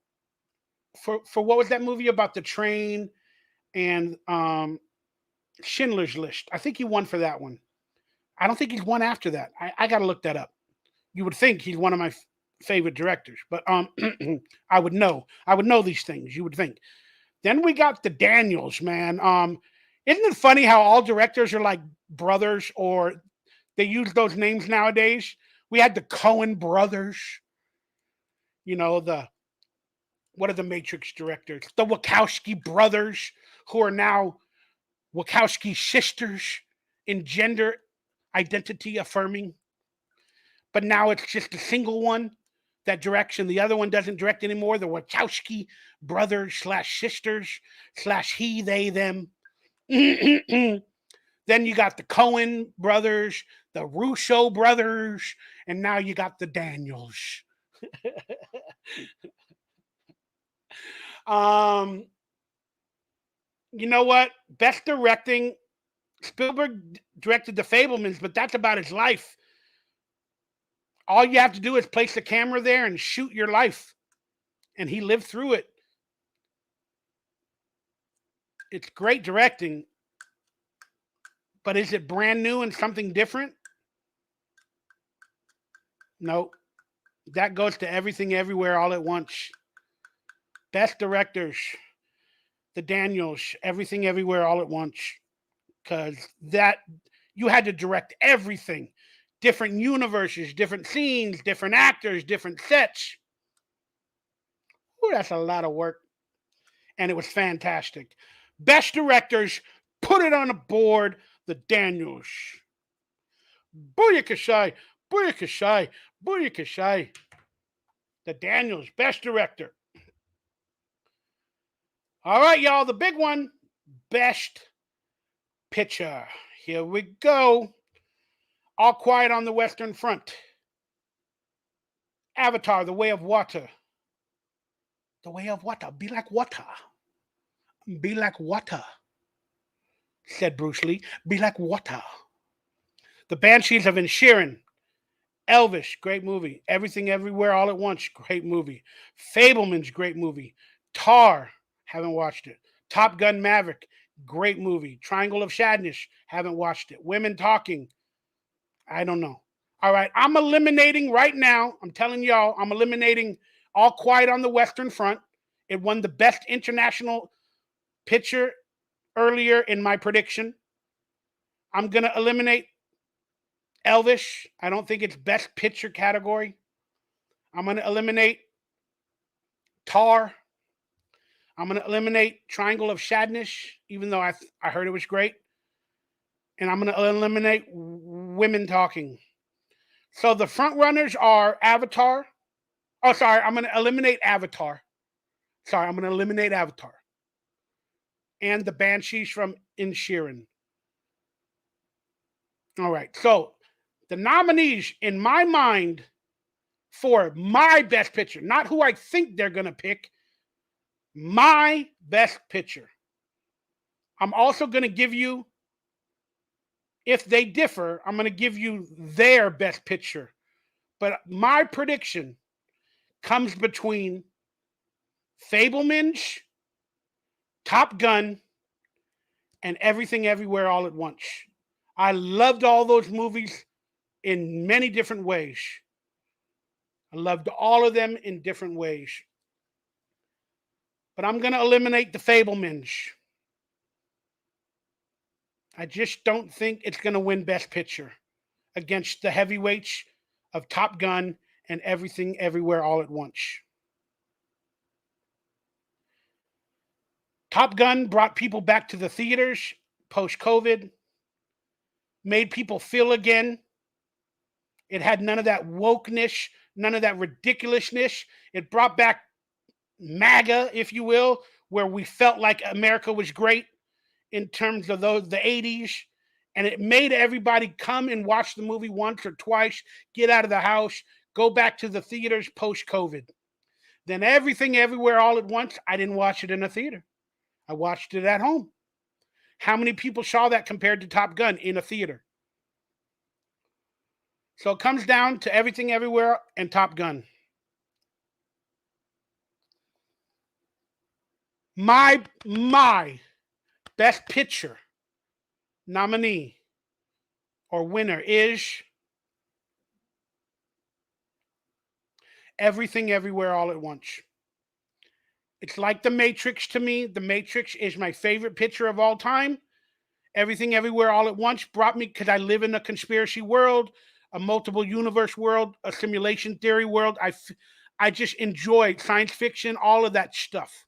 for what was that movie about the train and Schindler's List? I think he won for that one. I don't think he's won after that. I got to look that up. You would think he's one of my favorite directors, but I would know. I would know these things. You would think. Then we got the Daniels, man. Isn't it funny how all directors are like brothers, or they use those names nowadays? We had the Coen brothers. You know, what are the Matrix directors? The Wachowski brothers, who are now Wachowski sisters in gender identity affirming. But now it's just a single one that directs, and the other one doesn't direct anymore. The Wachowski brothers / sisters / he, they, them. Then you got the Coen brothers, the Russo brothers, and now you got the Daniels. You know what? Best directing. Spielberg directed The Fabelmans, but that's about his life. All you have to do is place the camera there and shoot your life. And he lived through it. It's great directing. But is it brand new and something different? No. That goes to Everything Everywhere All at Once. Best directors. The Daniels. Everything Everywhere All at Once. Because that, you had to direct everything. Different universes, different scenes, different actors, different sets. Ooh, that's a lot of work. And it was fantastic. Best directors, put it on the board, the Daniels. Booyakashai, booyakashai, booyakashai. The Daniels, Best Director. All right, y'all, the big one, Best Picture. Here we go. All Quiet on the Western Front. Avatar, The Way of Water. The Way of Water. Be like water. Be like water, said Bruce Lee. Be like water. The Banshees of Inisherin. Elvis, great movie. Everything Everywhere All at Once, great movie. Fableman's great movie. Tar, haven't watched it. Top Gun Maverick, great movie. Triangle of Sadness, haven't watched it. Women Talking, I don't know. All right, I'm eliminating right now. I'm telling y'all, I'm eliminating All Quiet on the Western Front. It won the Best International Picture earlier in my prediction. I'm going to eliminate Elvis. I don't think it's Best Picture category. I'm going to eliminate Tar. I'm going to eliminate Triangle of Sadness, even though I heard it was great. And I'm going to eliminate Women Talking. So the front runners are Avatar. Oh, sorry, I'm going to eliminate Avatar. Sorry, I'm going to eliminate Avatar. And the Banshees from Inisherin. All right, so the nominees in my mind for my Best Picture, not who I think they're going to pick, my Best Picture. I'm also going to give you, if they differ, I'm going to give you their Best Picture. But my prediction comes between Fabelmans, Top Gun, and Everything Everywhere All at Once. I loved all those movies in many different ways. I loved all of them in different ways. But I'm going to eliminate the Fabelmans. I just don't think it's going to win Best Picture against the heavyweights of Top Gun and Everything Everywhere All at Once. Top Gun brought people back to the theaters post-COVID, made people feel again. It had none of that wokeness, none of that ridiculousness. It brought back MAGA, if you will, where we felt like America was great in terms of the 80s. And it made everybody come and watch the movie once or twice, get out of the house, go back to the theaters post-COVID. Then Everything Everywhere All at Once, I didn't watch it in a theater. I watched it at home. How many people saw that compared to Top Gun in a theater? So it comes down to Everything Everywhere and Top Gun. My Best Picture nominee or winner is Everything Everywhere All at Once. It's like The Matrix to me. The Matrix is my favorite picture of all time. Everything Everywhere All at Once brought me, because I live in a conspiracy world, a multiple universe world, a simulation theory world. I just enjoy science fiction, all of that stuff.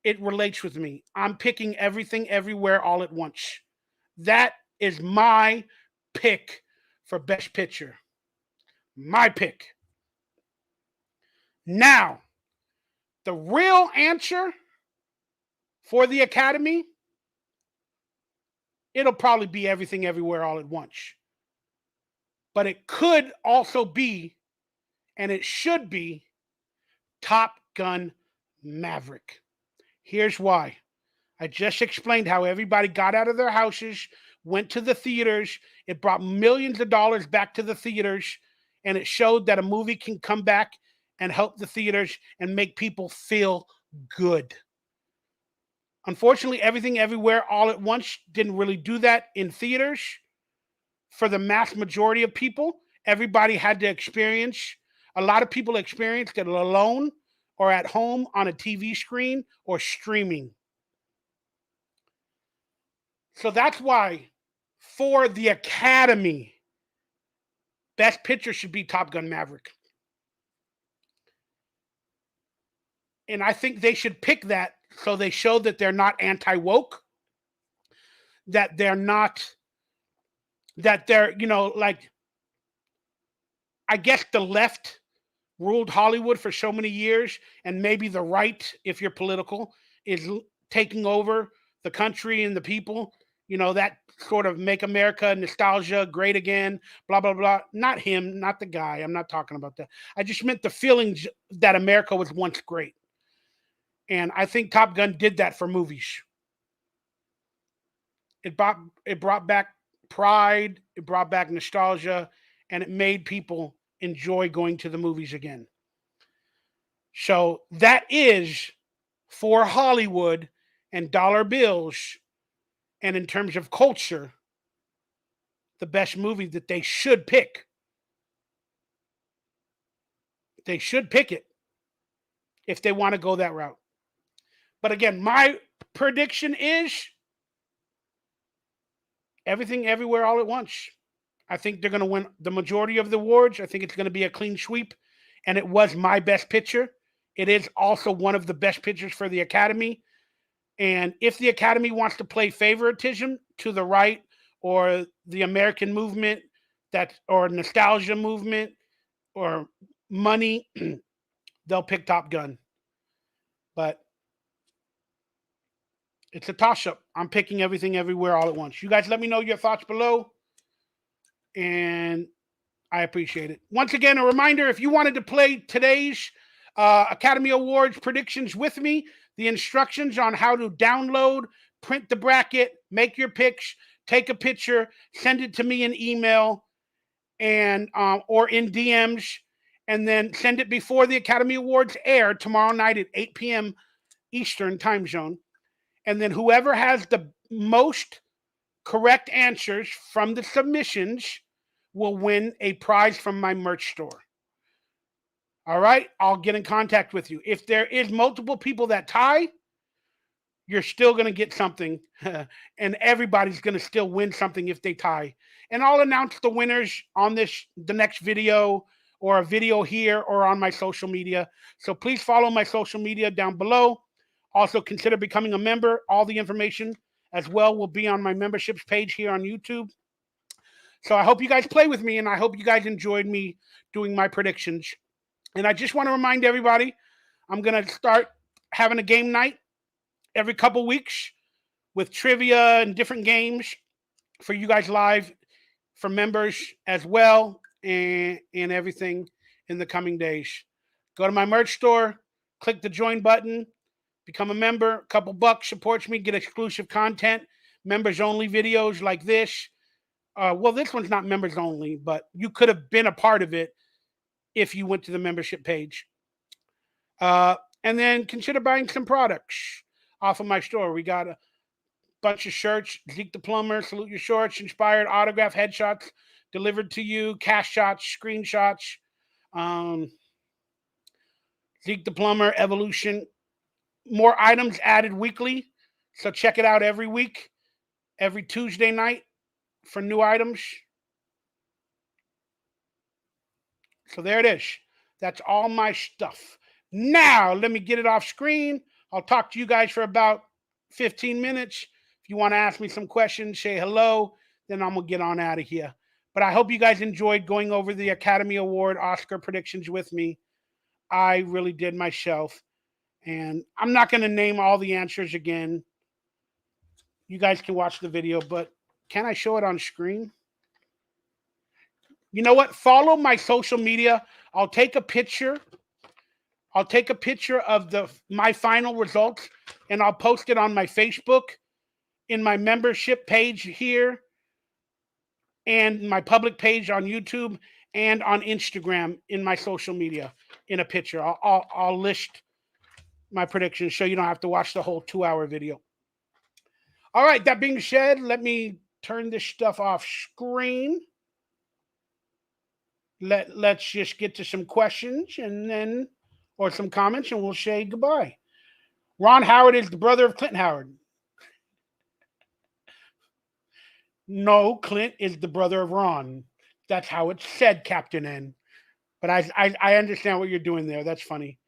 It relates with me. I'm picking Everything Everywhere All at Once. That is my pick for Best Picture. My pick. Now, the real answer for the Academy, it'll probably be Everything Everywhere All at Once. But it could also be, and it should be, Top Gun Maverick. Here's why. I just explained how everybody got out of their houses, went to the theaters. It brought millions of dollars back to the theaters, and it showed that a movie can come back and help the theaters and make people feel good. Unfortunately, Everything Everywhere All at Once didn't really do that in theaters for the mass majority of people. Everybody had to experience, a lot of people experienced it alone or at home on a TV screen or streaming. So that's why for the Academy, Best Picture should be Top Gun Maverick. And I think they should pick that so they show that they're not anti-woke, that they're not, that they're, like, I guess the left ruled Hollywood for so many years, and maybe the right, if you're political, is taking over the country and the people. That sort of make America nostalgia great again, blah, blah, blah. Not him, not the guy. I'm not talking about that. I just meant the feelings that America was once great. And I think Top Gun did that for movies. It brought back pride, it brought back nostalgia, and it made people enjoy going to the movies again. So that is for Hollywood and dollar bills, and in terms of culture, the best movie that they should pick. They should pick it if they want to go that route. But again, my prediction is Everything Everywhere All at Once. I think they're going to win the majority of the awards. I think it's going to be a clean sweep. And it was my best picture. It is also one of the best pictures for the Academy. And if the Academy wants to play favoritism to the right, or the American movement, or nostalgia movement, or money, they'll pick Top Gun. But it's a toss-up. I'm picking Everything Everywhere All at Once. You guys let me know your thoughts below, and I appreciate it. Once again, a reminder, if you wanted to play today's Academy Awards predictions with me, the instructions on how to download, print the bracket, make your picks, take a picture, send it to me in email, and or in DMs, and then send it before the Academy Awards air tomorrow night at 8 p.m. Eastern time zone. And then whoever has the most correct answers from the submissions will win a prize from my merch store. All right? I'll get in contact with you. If there is multiple people that tie, you're still going to get something. And everybody's going to still win something if they tie. And I'll announce the winners on the next video, or a video here, or on my social media. So please follow my social media down below. Also, consider becoming a member. All the information as well will be on my memberships page here on YouTube. So I hope you guys play with me, and I hope you guys enjoyed me doing my predictions. And I just want to remind everybody, I'm going to start having a game night every couple weeks with trivia and different games for you guys live, for members as well, and everything in the coming days. Go to my merch store, click the join button, become a member. A couple bucks supports me, get exclusive content, members only videos like this. Well, this one's not members only, but you could have been a part of it if you went to the membership page. And then consider buying some products off of my store. We got a bunch of shirts: Zeke the Plumber, Salute Your Shorts, inspired autograph headshots delivered to you, cash shots, screenshots. Zeke the Plumber, Evolution. More items added weekly, so check it out every week, every Tuesday night for new items. So there it is. That's all my stuff. Now, let me get it off screen. I'll talk to you guys for about 15 minutes. If you want to ask me some questions, say hello, then I'm going to get on out of here. But I hope you guys enjoyed going over the Academy Award Oscar predictions with me. I really did myself. And I'm not going to name all the answers again. You guys can watch the video, but can I show it on screen? You know what? Follow my social media. I'll take a picture. I'll take a picture of my final results, and I'll post it on my Facebook, in my membership page here, and my public page on YouTube, and on Instagram in my social media in a picture. I'll list my predictions so you don't have to watch the whole 2-hour video. All right, that being said, let me turn this stuff off screen. Let's just get to some questions, and then, or some comments, and we'll say goodbye. Ron Howard is the brother of Clint Howard. No, Clint is the brother of Ron. That's how it's said, Captain N. But I understand what you're doing there. That's funny.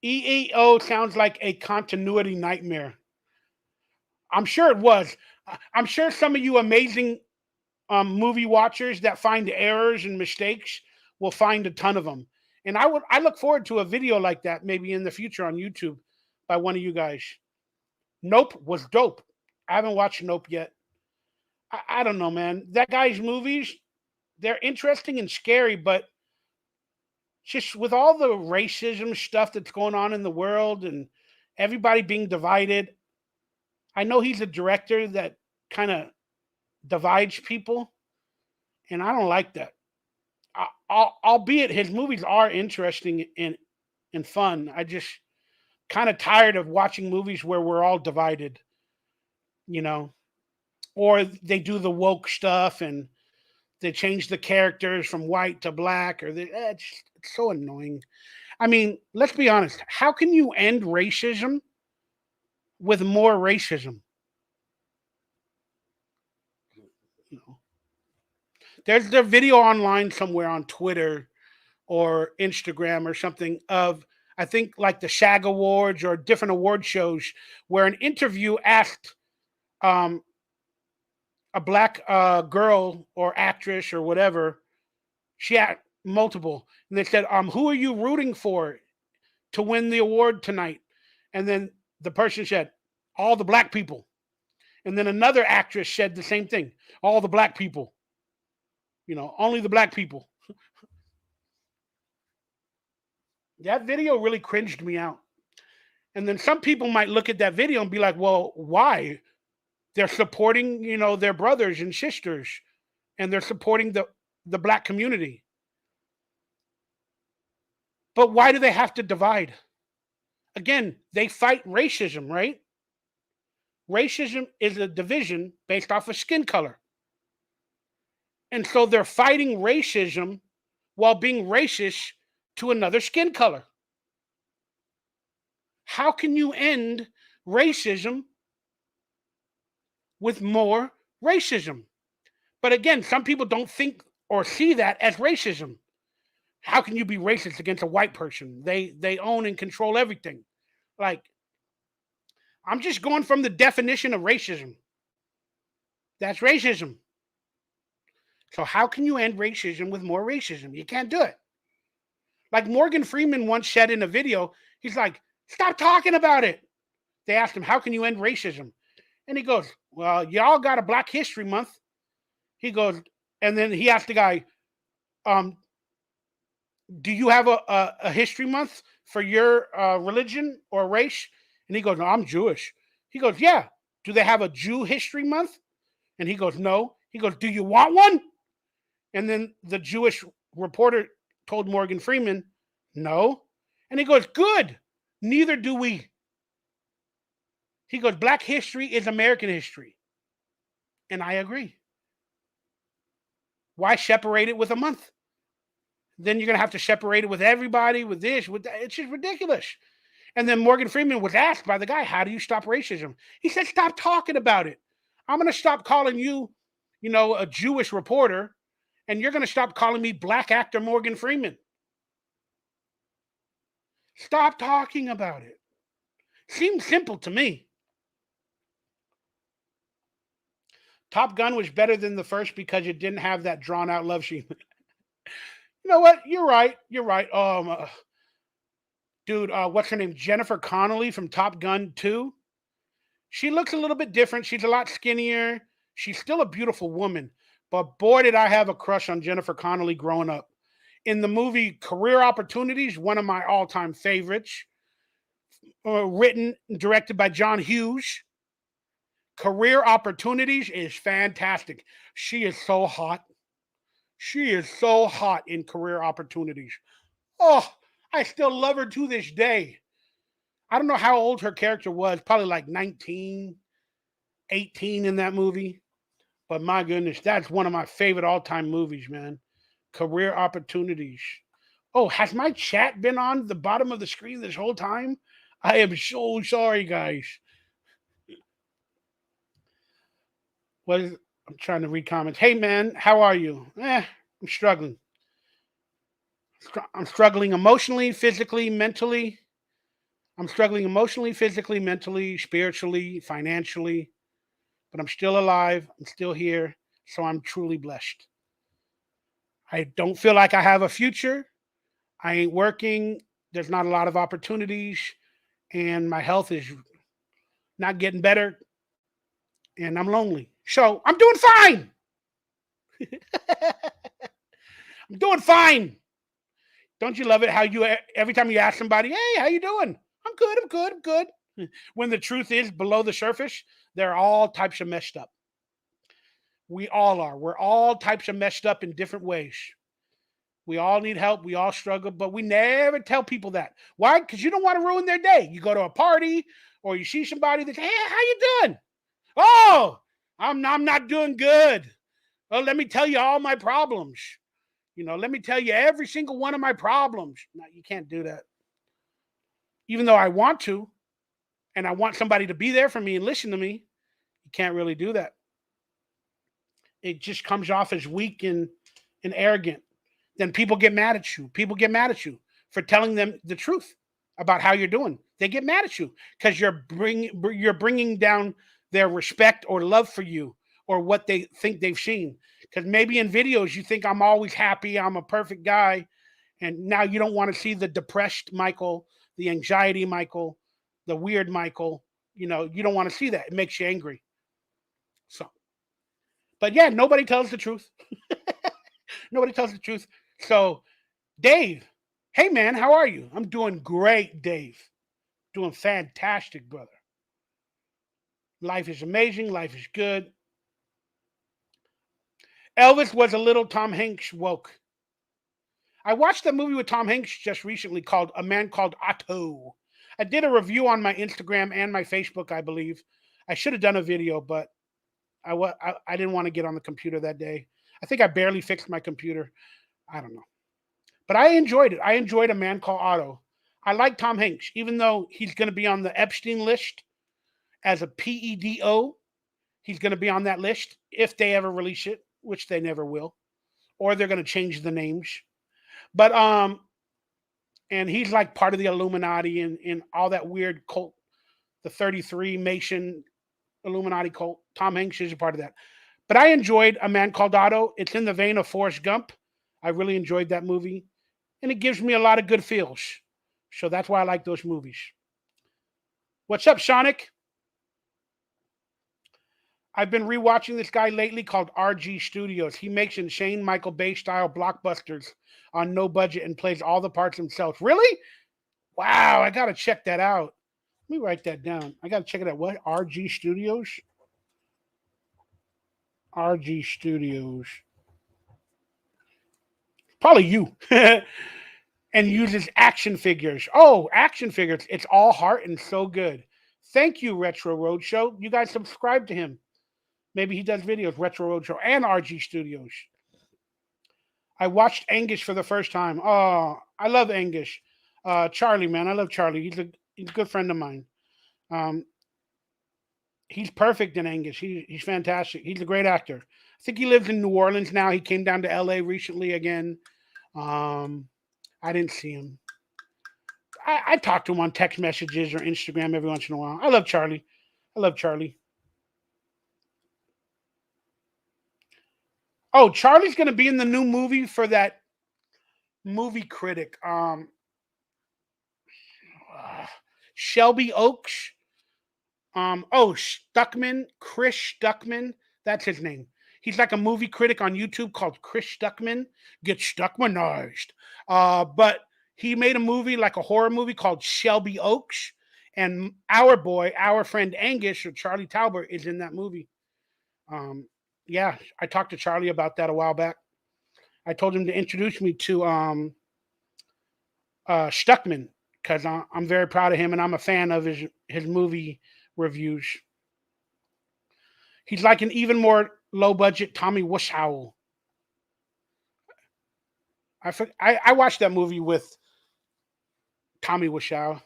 EEO sounds like a continuity nightmare. I'm sure it was. I'm sure some of you amazing movie watchers that find errors and mistakes will find a ton of them. And I look forward to a video like that maybe in the future on YouTube by one of you guys. Nope was dope. I haven't watched Nope yet. I don't know, man. That guy's movies, they're interesting and scary, but just with all the racism stuff that's going on in the world and everybody being divided, I know he's a director that kind of divides people, and I don't like that. Albeit his movies are interesting and fun. I just kind of tired of watching movies where we're all divided, you know, or they do the woke stuff and they change the characters from white to black, or it's so annoying. I mean, let's be honest. How can you end racism with more racism? You know, there's the video online somewhere on Twitter or Instagram or something of, I think, like the SAG Awards or different award shows where an interview asked um, a black girl or actress or whatever. She had multiple, and they said, "Who are you rooting for to win the award tonight?" And then the person said, "All the black people." And then another actress said the same thing, "All the black people." Only the black people. That video really cringed me out. And then some people might look at that video and be like, "Well, why?" They're supporting, their brothers and sisters, and they're supporting the black community. But why do they have to divide? Again, they fight racism, right? Racism is a division based off of skin color. And so they're fighting racism while being racist to another skin color. How can you end racism with more racism? But again, some people don't think or see that as racism. How can you be racist against a white person? They own and control everything. Like, I'm just going from the definition of racism. That's racism. So how can you end racism with more racism? You can't do it. Like Morgan Freeman once said in a video, he's like, "Stop talking about it." They asked him, "How can you end racism?" And he goes, "Well, y'all got a Black History Month." He goes, and then he asked the guy, "Do you have a history month for your religion or race?" And he goes, "No, I'm Jewish." He goes, "Yeah. Do they have a Jew history month?" And he goes, "No." He goes, "Do you want one?" And then the Jewish reporter told Morgan Freeman, "No." And he goes, "Good. Neither do we." He goes, "Black history is American history." And I agree. Why separate it with a month? Then you're going to have to separate it with everybody, with this, with that. It's just ridiculous. And then Morgan Freeman was asked by the guy, "How do you stop racism?" He said, "Stop talking about it. I'm going to stop calling you, a Jewish reporter, and you're going to stop calling me black actor Morgan Freeman. Stop talking about it." Seems simple to me. Top Gun was better than the first because it didn't have that drawn out love scene. You know what? You're right. You're right. Dude, what's her name? Jennifer Connelly from Top Gun 2. She looks a little bit different. She's a lot skinnier. She's still a beautiful woman. But boy, did I have a crush on Jennifer Connelly growing up. In the movie Career Opportunities, one of my all time favorites, written and directed by John Hughes. Career Opportunities is fantastic. She is so hot. She is so hot in Career Opportunities. Oh, I still love her to this day. I don't know how old her character was, probably like 19, 18 in that movie. But my goodness, that's one of my favorite all time movies, man. Career Opportunities. Oh, has my chat been on the bottom of the screen this whole time? I am so sorry, guys. I'm trying to read comments. "Hey, man, how are you?" I'm struggling. I'm struggling emotionally, physically, mentally. I'm struggling emotionally, physically, mentally, spiritually, financially, but I'm still alive. I'm still here. So I'm truly blessed. I don't feel like I have a future. I ain't working. There's not a lot of opportunities, and my health is not getting better, and I'm lonely. So I'm doing fine. I'm doing fine. Don't you love it how you every time you ask somebody, "Hey, how you doing?" "I'm good. I'm good. I'm good." When the truth is below the surface, they're all types of messed up. We all are. We're all types of messed up in different ways. We all need help. We all struggle, but we never tell people that. Why? Because you don't want to ruin their day. You go to a party or you see somebody that, "Hey, how you doing?" "Oh, I'm not doing good." "Oh, let me tell you all my problems. Let me tell you every single one of my problems." No, you can't do that. Even though I want to, and I want somebody to be there for me and listen to me, you can't really do that. It just comes off as weak and arrogant. Then people get mad at you. People get mad at you for telling them the truth about how you're doing. They get mad at you because you're bringing down their respect or love for you or what they think they've seen. Because maybe in videos you think I'm always happy, I'm a perfect guy, and now you don't want to see the depressed Michael, the anxiety Michael, the weird Michael. You don't want to see that. It makes you angry. So, but yeah, nobody tells the truth. Nobody tells the truth. So, Dave, hey man, how are you? I'm doing great, Dave. Doing fantastic, brother. Life is amazing. Life is good. Elvis was a little Tom Hanks woke. I watched a movie with Tom Hanks just recently called A Man Called Otto. I did a review on my Instagram and my Facebook, I believe. I should have done a video, but I didn't want to get on the computer that day. I think I barely fixed my computer. I don't know. But I enjoyed it. I enjoyed A Man Called Otto. I like Tom Hanks, even though he's going to be on the Epstein list as a PEDO. He's going to be on that list if they ever release it, which they never will, or they're going to change the names. But and he's like part of the Illuminati and all that weird cult, the 33 Mason Illuminati cult. Tom Hanks is a part of that. But I enjoyed A Man Called Otto. It's in the vein of Forrest Gump. I really enjoyed that movie, and it gives me a lot of good feels. So that's why I like those movies. What's up, Sonic? I've been rewatching this guy lately called RG Studios. He makes insane Michael Bay style blockbusters on no budget and plays all the parts himself. Really? Wow, I gotta check that out. Let me write that down. I gotta check it out. What? RG Studios? RG Studios. Probably you. And uses action figures. Oh, action figures. It's all heart and so good. Thank you, Retro Roadshow. You guys subscribe to him. Maybe he does videos, Retro Roadshow and RG Studios. I watched Angus for the first time. Oh, I love Angus. Charlie, man, I love Charlie. He's a good friend of mine. Um, he's perfect in Angus. He's fantastic. He's a great actor. I think he lives in New Orleans now. He came down to LA recently again. Um, I didn't see him. I talk to him on text messages or Instagram every once in a while. I love Charlie. I love Charlie. Oh, Charlie's gonna be in the new movie for that movie critic. Uh, Shelby Oaks. Stuckman, Chris Stuckman. That's his name. He's like a movie critic on YouTube called Chris Stuckman. Get Stuckmanized. But he made a movie, like a horror movie called Shelby Oaks. And our boy, our friend Angus or Charlie Talbot is in that movie. Um, yeah, I talked to Charlie about that a while back. I told him to introduce me to Stuckman because I'm very proud of him and I'm a fan of his movie reviews. He's like an even more low budget Tommy Wiseau. I watched that movie with Tommy Wiseau.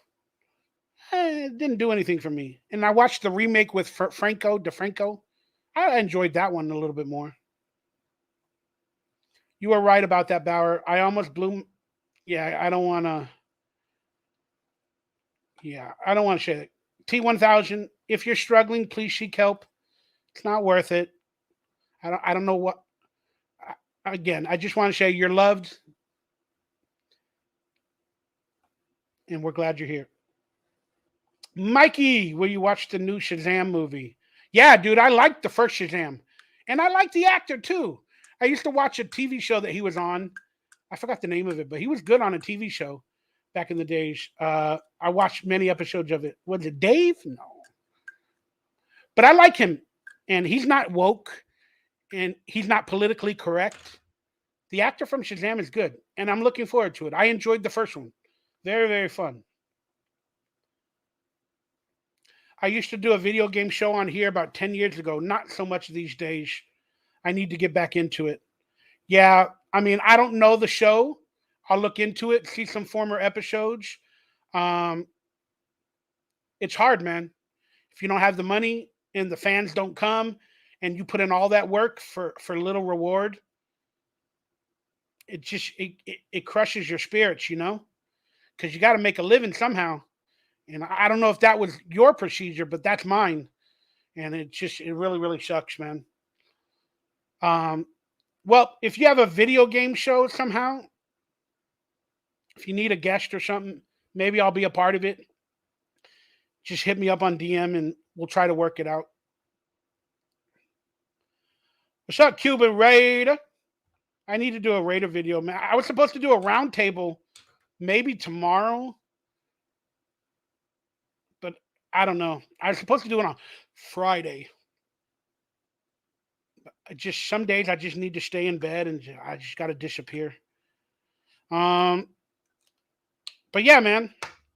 It didn't do anything for me. And I watched the remake with Franco DeFranco. I enjoyed that one a little bit more. You were right about that, Bauer. I almost blew. Yeah, I don't want to. Yeah, I don't want to share it. T1000. If you're struggling, please seek help. It's not worth it. I don't know what. again, I just want to say you're loved, and we're glad you're here. Mikey, will you watch the new Shazam movie? Yeah, dude, I liked the first Shazam. And I like the actor too. I used to watch a TV show that he was on. I forgot the name of it, but he was good on a TV show back in the days. I watched many episodes of it. Was it Dave? No. But I like him. And he's not woke and he's not politically correct. The actor from Shazam is good. And I'm looking forward to it. I enjoyed the first one. Very, very fun. I used to do a video game show on here about 10 years ago. Not so much these days. I need to get back into it. Yeah, I mean, I don't know the show. I'll look into it, see some former episodes. Um, it's hard, man. If you don't have the money and the fans don't come and you put in all that work for little reward, it crushes your spirits, because you got to make a living somehow. And I don't know if that was your procedure, but that's mine. And it really, really sucks, man. Um, well, if you have a video game show somehow, if you need a guest or something, maybe I'll be a part of it. Just hit me up on DM and we'll try to work it out. What's up, Cuban Raider? I need to do a Raider video, man. I was supposed to do a roundtable maybe tomorrow, but I don't know. I was supposed to do it on Friday. Just some days I just need to stay in bed and I just got to disappear. But yeah, man,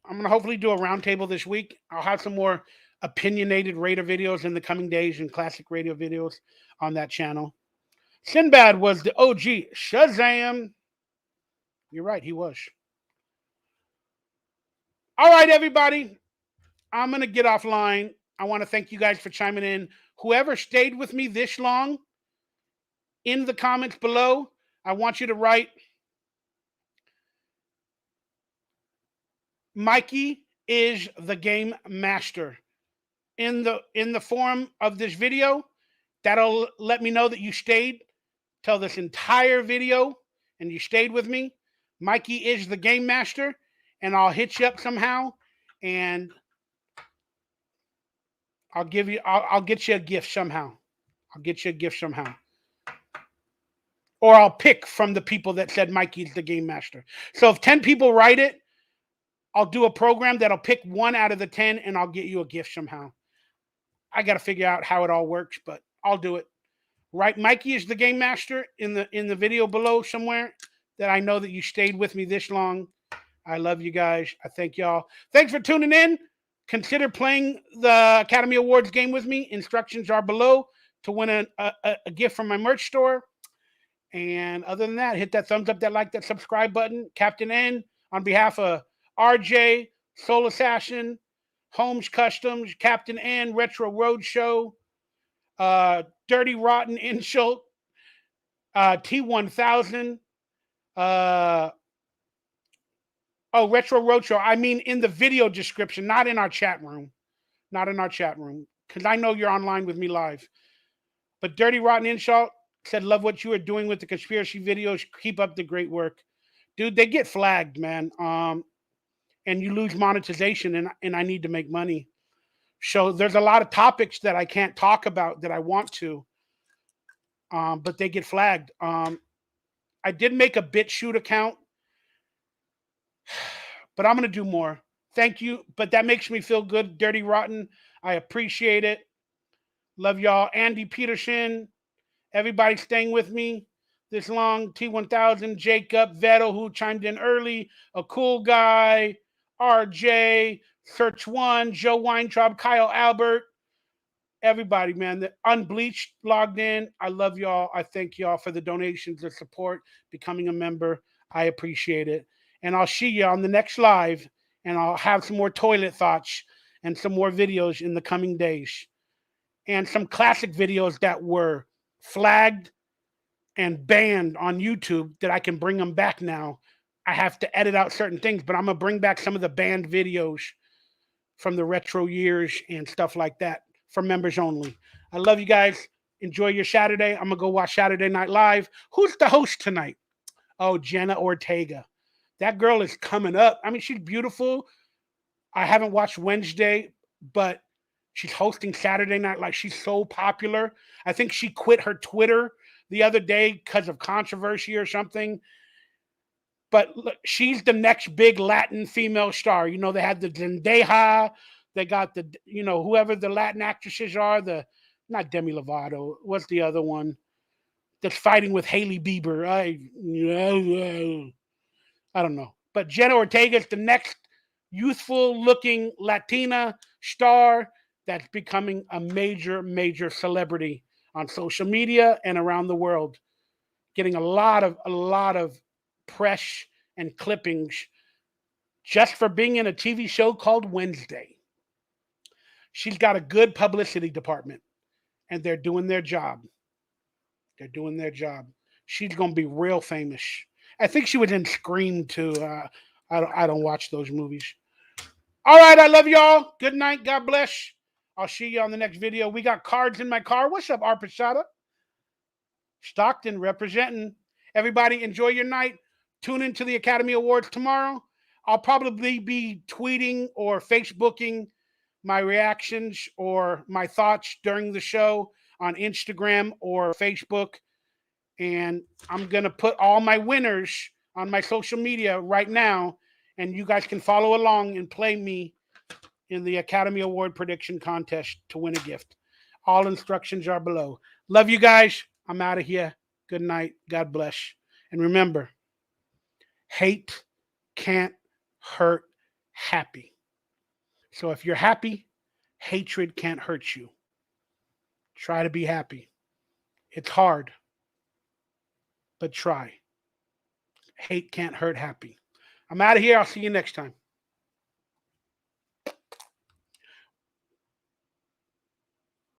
I'm gonna hopefully do a roundtable this week. I'll have some more opinionated Raider videos in the coming days and classic radio videos on that channel. Sinbad was the OG Shazam. You're right, he was. All right, everybody. I'm gonna get offline. I want to thank you guys for chiming in. Whoever stayed with me this long, in the comments below, I want you to write Mikey is the game master in the form of this video. That'll let me know that you stayed till this entire video and you stayed with me. Mikey is the game master, and I'll hit you up somehow and I'll get you a gift somehow. I'll get you a gift somehow. Or I'll pick from the people that said Mikey's the game master. So if 10 people write it, I'll do a program that'll pick 1 out of the 10 and I'll get you a gift somehow. I got to figure out how it all works, but I'll do it. Right, Mikey is the game master in the video below somewhere, that I know that you stayed with me this long. I love you guys. I thank y'all. Thanks for tuning in. Consider playing the Academy Awards game with me. Instructions are below to win a gift from my merch store. And other than that, hit that thumbs up, that like, that subscribe button. Captain N, on behalf of RJ, Soul Assassin, Holmes Customs, Captain N, Retro Roadshow, Dirty Rotten Insult, T1000, Retro Roadshow. I mean, in the video description, not in our chat room. Not in our chat room, because I know you're online with me live. But Dirty Rotten Insult said, love what you are doing with the conspiracy videos. Keep up the great work. Dude, they get flagged, man. And you lose monetization, and I need to make money. So there's a lot of topics that I can't talk about that I want to, but they get flagged. I did make a BitChute account, but I'm going to do more. Thank you, but that makes me feel good, Dirty Rotten. I appreciate it. Love y'all. Andy Peterson, everybody staying with me this long. T1000, Jacob, Vettel, who chimed in early, a cool guy, RJ, Search One, Joe Weintraub, Kyle Albert, everybody, man. The Unbleached logged in. I love y'all. I thank y'all for the donations, the support, becoming a member. I appreciate it. And I'll see you on the next live, and I'll have some more toilet thoughts and some more videos in the coming days. And some classic videos that were flagged and banned on YouTube that I can bring them back now. I have to edit out certain things, but I'm going to bring back some of the banned videos from the retro years and stuff like that for members only. I love you guys. Enjoy your Saturday. I'm going to go watch Saturday Night Live. Who's the host tonight? Oh, Jenna Ortega. That girl is coming up. I mean, she's beautiful. I haven't watched Wednesday, but she's hosting Saturday Night Live. She's so popular. I think she quit her Twitter the other day because of controversy or something. But look, she's the next big Latin female star. You know, they had the Zendaya, they got the, you know, whoever the Latin actresses are, the not Demi Lovato. What's the other one that's fighting with Haley Bieber? I don't know. But Jenna Ortega is the next youthful looking Latina star that's becoming a major, major celebrity on social media and around the world, getting a lot of press and clippings just for being in a TV show called Wednesday. She's got a good publicity department and they're doing their job. They're doing their job. She's going to be real famous. I think she was in Scream too. I don't watch those movies. All right, I love y'all. Good night. God bless. I'll see you on the next video. We got cards in my car. What's up, Arpachata? Stockton representing. Everybody, enjoy your night. Tune into the Academy Awards tomorrow. I'll probably be tweeting or Facebooking my reactions or my thoughts during the show on Instagram or Facebook. And I'm going to put all my winners on my social media right now. And you guys can follow along and play me in the Academy Award prediction contest to win a gift. All instructions are below. Love you guys. I'm out of here. Good night. God bless. And remember, hate can't hurt happy. So if you're happy, hatred can't hurt you. Try to be happy. It's hard, but try. Hate can't hurt happy. I'm out of here. I'll see you next time.